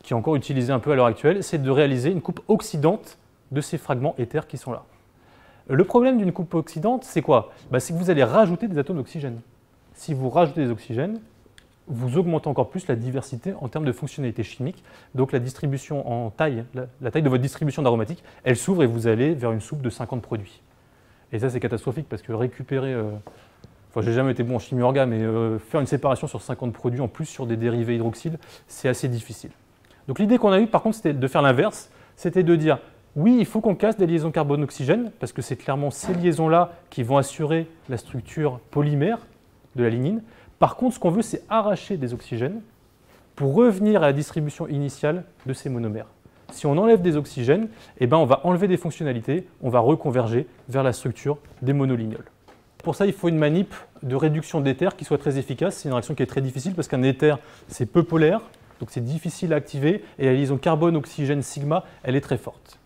qui est encore utilisée un peu à l'heure actuelle, c'est de réaliser une coupe oxydante de ces fragments éthers qui sont là. Le problème d'une coupe oxydante, c'est quoi ? C'est que vous allez rajouter des atomes d'oxygène. Si vous rajoutez des oxygènes, vous augmentez encore plus la diversité en termes de fonctionnalité chimique. Donc la distribution en taille, la taille de votre distribution d'aromatiques, elle s'ouvre et vous allez vers une soupe de 50 produits. Et ça, c'est catastrophique parce que récupérer... j'ai jamais été bon en chimie orga, mais faire une séparation sur 50 produits, en plus sur des dérivés hydroxyles, c'est assez difficile. Donc l'idée qu'on a eue, par contre, c'était de faire l'inverse. C'était de dire, oui, il faut qu'on casse des liaisons carbone-oxygène, parce que c'est clairement ces liaisons-là qui vont assurer la structure polymère de la lignine. Par contre, ce qu'on veut, c'est arracher des oxygènes pour revenir à la distribution initiale de ces monomères. Si on enlève des oxygènes, eh ben on va enlever des fonctionnalités, on va reconverger vers la structure des monolignols. Pour ça, il faut une manip de réduction d'éther qui soit très efficace. C'est une réaction qui est très difficile parce qu'un éther, c'est peu polaire, donc c'est difficile à activer, et la liaison carbone-oxygène-sigma, elle est très forte.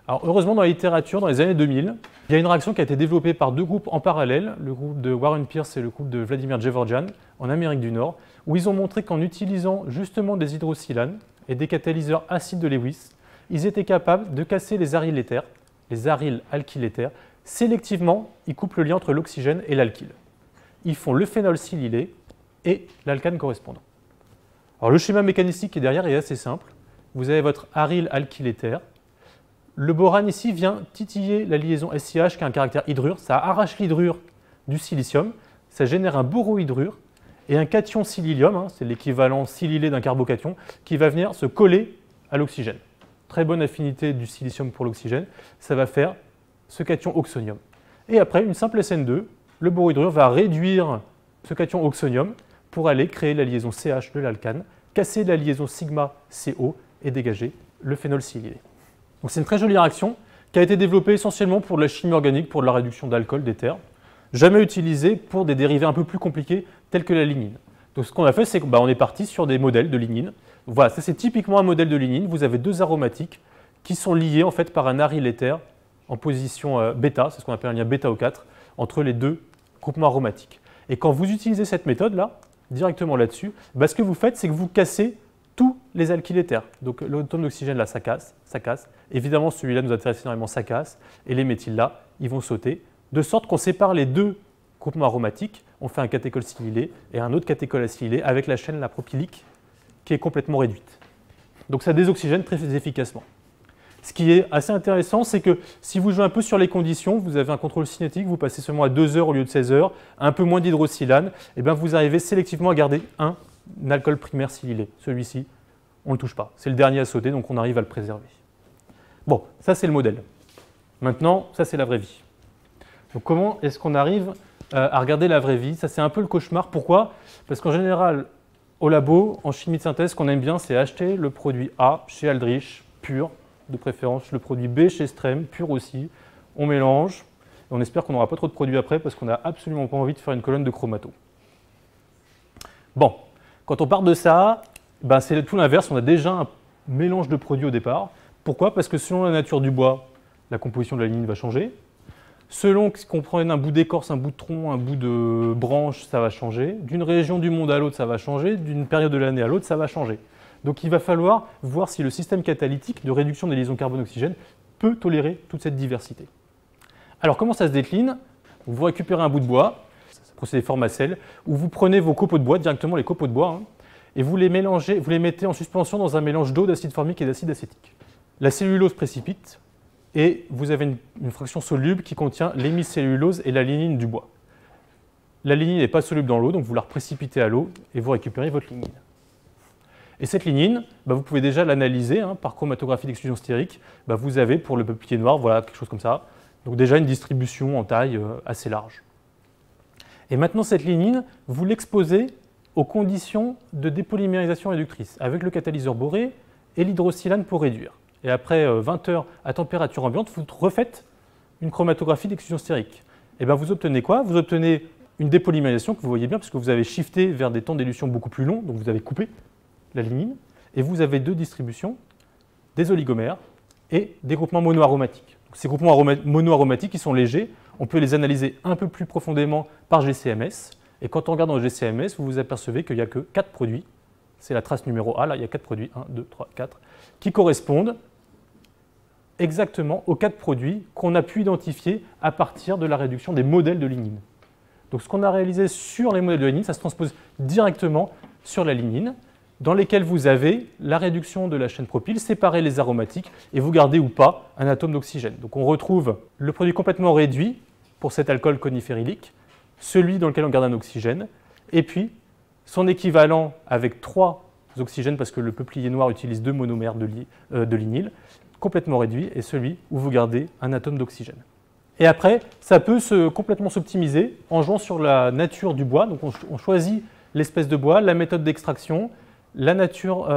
Alors heureusement, dans la littérature, dans les années 2000, il y a une réaction qui a été développée par deux groupes en parallèle, le groupe de Warren Pierce et le groupe de Vladimir Gevorgyan, en Amérique du Nord, où ils ont montré qu'en utilisant justement des hydrosilanes et des catalyseurs acides de Lewis, ils étaient capables de casser les aryles éthers, les aryles alkyles éthers. Sélectivement, ils coupent le lien entre l'oxygène et l'alkyle. Ils font le phénolsilylé et l'alcane correspondant. Alors le schéma mécanistique qui est derrière est assez simple. Vous avez votre aryle alkyle éther. Le borane ici vient titiller la liaison SiH qui a un caractère hydrure. Ça arrache l'hydrure du silicium. Ça génère un borohydrure et un cation sililium, hein, c'est l'équivalent silylé d'un carbocation, qui va venir se coller à l'oxygène. Très bonne affinité du silicium pour l'oxygène. Ça va faire ce cation oxonium. Et après, une simple SN2, le borohydrure va réduire ce cation oxonium pour aller créer la liaison CH de l'alcane, casser la liaison sigma-CO et dégager le phénolsilylé. Donc c'est une très jolie réaction qui a été développée essentiellement pour de la chimie organique, pour de la réduction d'alcool, d'éther, jamais utilisée pour des dérivés un peu plus compliqués tels que la lignine. Donc ce qu'on a fait, c'est qu'on est parti sur des modèles de lignine. Voilà, ça c'est typiquement un modèle de lignine. Vous avez deux aromatiques qui sont liés en fait par un aryle éther en position bêta, c'est ce qu'on appelle un lien bêta O4, entre les deux groupements aromatiques. Et quand vous utilisez cette méthode-là, directement là-dessus, ce que vous faites, c'est que vous cassez tous les alkyles éthers. Donc l'atome d'oxygène là, ça casse. Évidemment, celui-là nous intéresse énormément, ça casse. Et les méthyles là, ils vont sauter. De sorte qu'on sépare les deux groupements aromatiques. On fait un catéchol silylé et un autre catéchol acylylé avec la chaîne la propylique qui est complètement réduite. Donc ça désoxygène très efficacement. Ce qui est assez intéressant, c'est que si vous jouez un peu sur les conditions, vous avez un contrôle cinétique, vous passez seulement à 2 heures au lieu de 16 heures, un peu moins d'hydrosilane, et bien vous arrivez sélectivement à garder un alcool primaire silylé. Celui-ci, on ne le touche pas. C'est le dernier à sauter, donc on arrive à le préserver. Bon, ça c'est le modèle. Maintenant, ça c'est la vraie vie. Donc comment est-ce qu'on arrive à regarder la vraie vie? Ça c'est un peu le cauchemar. Pourquoi? Parce qu'en général, au labo, en chimie de synthèse, ce qu'on aime bien, c'est acheter le produit A chez Aldrich, pur, de préférence le produit B chez Strem, pur aussi. On mélange, et on espère qu'on n'aura pas trop de produits après parce qu'on n'a absolument pas envie de faire une colonne de chromato. Bon, quand on part de ça, c'est tout l'inverse, on a déjà un mélange de produits au départ. Pourquoi? Parce que selon la nature du bois, la composition de la lignine va changer. Selon qu'on prenne un bout d'écorce, un bout de tronc, un bout de branche, ça va changer. D'une région du monde à l'autre, ça va changer. D'une période de l'année à l'autre, ça va changer. Donc il va falloir voir si le système catalytique de réduction des liaisons carbone-oxygène peut tolérer toute cette diversité. Alors comment ça se décline? Vous récupérez un bout de bois, c'est un procédé Formacell, où vous prenez vos copeaux de bois, directement les copeaux de bois, et vous les mélangez, vous les mettez en suspension dans un mélange d'eau, d'acide formique et d'acide acétique. La cellulose précipite et vous avez une fraction soluble qui contient l'hémicellulose et la lignine du bois. La lignine n'est pas soluble dans l'eau, donc vous la précipitez à l'eau et vous récupérez votre lignine. Et cette lignine, vous pouvez déjà l'analyser par chromatographie d'exclusion stérique. Vous avez pour le peuplier noir, voilà, quelque chose comme ça. Donc déjà une distribution en taille assez large. Et maintenant cette lignine, vous l'exposez aux conditions de dépolymérisation réductrice avec le catalyseur boré et l'hydrosilane pour réduire. Et après 20 heures à température ambiante, vous refaites une chromatographie d'exclusion stérique. Et vous obtenez quoi? Vous obtenez une dépolymérisation que vous voyez bien parce que vous avez shifté vers des temps d'élution beaucoup plus longs, donc vous avez coupé la lignine, et vous avez deux distributions, des oligomères et des groupements monoaromatiques. Donc, ces groupements monoaromatiques, ils sont légers, on peut les analyser un peu plus profondément par GCMS, et quand on regarde dans le GCMS, vous vous apercevez qu'il n'y a que 4 produits, c'est la trace numéro A, là il y a 4 produits, 1, 2, 3, 4, qui correspondent exactement aux 4 produits qu'on a pu identifier à partir de la réduction des modèles de lignine. Donc ce qu'on a réalisé sur les modèles de lignine, ça se transpose directement sur la lignine, dans lesquels vous avez la réduction de la chaîne propyle, séparer les aromatiques et vous gardez ou pas un atome d'oxygène. Donc on retrouve le produit complètement réduit pour cet alcool coniférylique, celui dans lequel on garde un oxygène, et puis son équivalent avec 3 oxygènes, parce que le peuplier noir utilise 2 monomères de lignyle, complètement réduit, et celui où vous gardez un atome d'oxygène. Et après, ça peut complètement s'optimiser en jouant sur la nature du bois. Donc on choisit l'espèce de bois, la méthode d'extraction, la nature,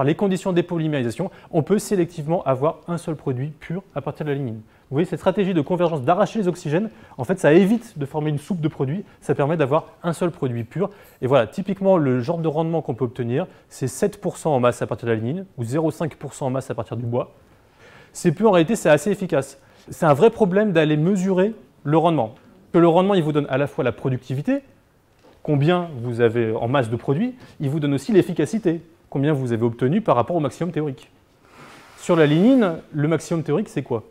les conditions de dépolymérisation, on peut sélectivement avoir un seul produit pur à partir de la lignine. Vous voyez, cette stratégie de convergence, d'arracher les oxygènes, en fait, ça évite de former une soupe de produits, ça permet d'avoir un seul produit pur. Et voilà, typiquement, le genre de rendement qu'on peut obtenir, c'est 7% en masse à partir de la lignine, ou 0,5% en masse à partir du bois. C'est peu, en réalité, c'est assez efficace. C'est un vrai problème d'aller mesurer le rendement. Que le rendement, il vous donne à la fois la productivité, combien vous avez en masse de produits, il vous donne aussi l'efficacité, combien vous avez obtenu par rapport au maximum théorique. Sur la lignine, le maximum théorique, c'est quoi?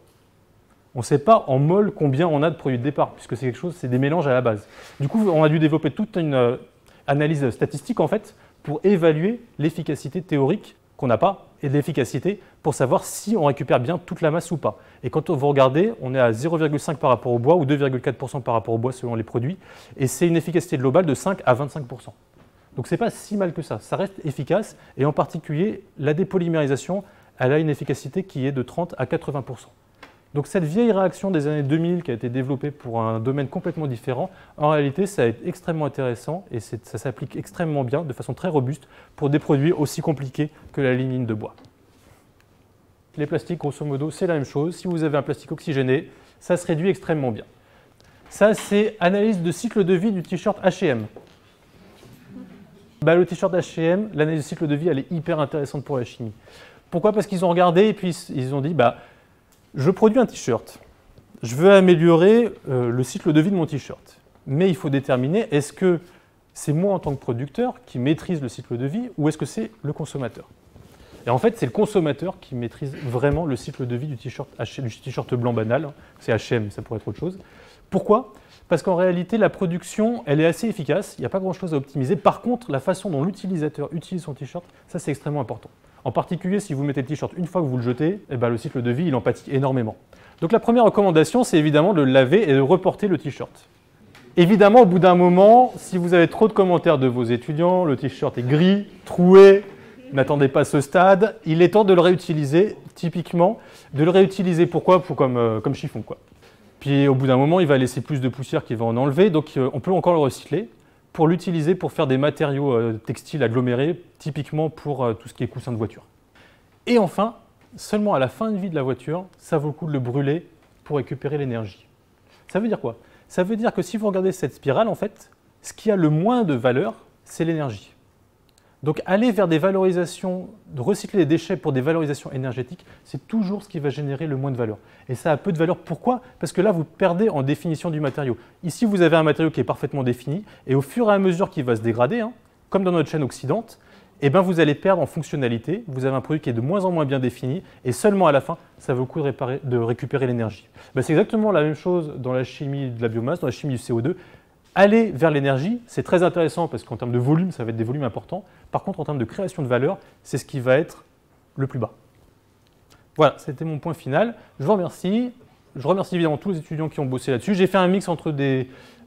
On ne sait pas en mol combien on a de produits de départ, puisque c'est quelque chose, c'est des mélanges à la base. Du coup, on a dû développer toute une analyse statistique en fait pour évaluer l'efficacité théorique qu'on n'a pas et l'efficacité pour savoir si on récupère bien toute la masse ou pas. Et quand vous regardez, on est à 0,5 par rapport au bois ou 2,4% par rapport au bois selon les produits, et c'est une efficacité globale de 5 à 25%. Donc c'est pas si mal que ça reste efficace, et en particulier la dépolymérisation, elle a une efficacité qui est de 30 à 80%. Donc cette vieille réaction des années 2000 qui a été développée pour un domaine complètement différent, en réalité ça a été extrêmement intéressant et ça s'applique extrêmement bien, de façon très robuste, pour des produits aussi compliqués que la lignine de bois. Les plastiques, grosso modo, c'est la même chose. Si vous avez un plastique oxygéné, ça se réduit extrêmement bien. Ça, c'est analyse de cycle de vie du t-shirt H&M. Le t-shirt H&M, l'analyse de cycle de vie, elle est hyper intéressante pour la chimie. Pourquoi? Parce qu'ils ont regardé et puis ils ont dit je produis un t-shirt, je veux améliorer le cycle de vie de mon t-shirt. Mais il faut déterminer, est-ce que c'est moi en tant que producteur qui maîtrise le cycle de vie ou est-ce que c'est le consommateur? Et en fait, c'est le consommateur qui maîtrise vraiment le cycle de vie du t-shirt blanc banal. C'est H&M, ça pourrait être autre chose. Pourquoi? Parce qu'en réalité, la production, elle est assez efficace, il n'y a pas grand-chose à optimiser. Par contre, la façon dont l'utilisateur utilise son t-shirt, ça c'est extrêmement important. En particulier, si vous mettez le t-shirt une fois que vous le jetez, le cycle de vie, il en pâtit énormément. Donc la première recommandation, c'est évidemment de le laver et de reporter le t-shirt. Évidemment, au bout d'un moment, si vous avez trop de commentaires de vos étudiants, le t-shirt est gris, troué, n'attendez pas ce stade, il est temps de le réutiliser, typiquement. De le réutiliser, pourquoi? Comme chiffon, quoi. Puis au bout d'un moment, il va laisser plus de poussière qu'il va en enlever, donc on peut encore le recycler pour l'utiliser pour faire des matériaux textiles agglomérés, typiquement pour tout ce qui est coussin de voiture. Et enfin, seulement à la fin de vie de la voiture, ça vaut le coup de le brûler pour récupérer l'énergie. Ça veut dire quoi? Ça veut dire que si vous regardez cette spirale, en fait, ce qui a le moins de valeur, c'est l'énergie. Donc aller vers des valorisations, de recycler les déchets pour des valorisations énergétiques, c'est toujours ce qui va générer le moins de valeur. Et ça a peu de valeur. Pourquoi? Parce que là, vous perdez en définition du matériau. Ici, vous avez un matériau qui est parfaitement défini, et au fur et à mesure qu'il va se dégrader, comme dans notre chaîne oxydante, vous allez perdre en fonctionnalité, vous avez un produit qui est de moins en moins bien défini, et seulement à la fin, ça vaut le coup de récupérer l'énergie. C'est exactement la même chose dans la chimie de la biomasse, dans la chimie du CO2. Aller vers l'énergie, c'est très intéressant parce qu'en termes de volume, ça va être des volumes importants. Par contre, en termes de création de valeur, c'est ce qui va être le plus bas. Voilà, c'était mon point final. Je vous remercie. Je remercie évidemment tous les étudiants qui ont bossé là-dessus. J'ai fait un mix entre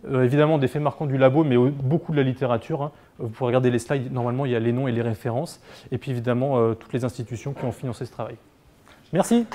évidemment des faits marquants du labo, mais beaucoup de la littérature. Vous pourrez regarder les slides, normalement il y a les noms et les références. Et puis évidemment toutes les institutions qui ont financé ce travail. Merci.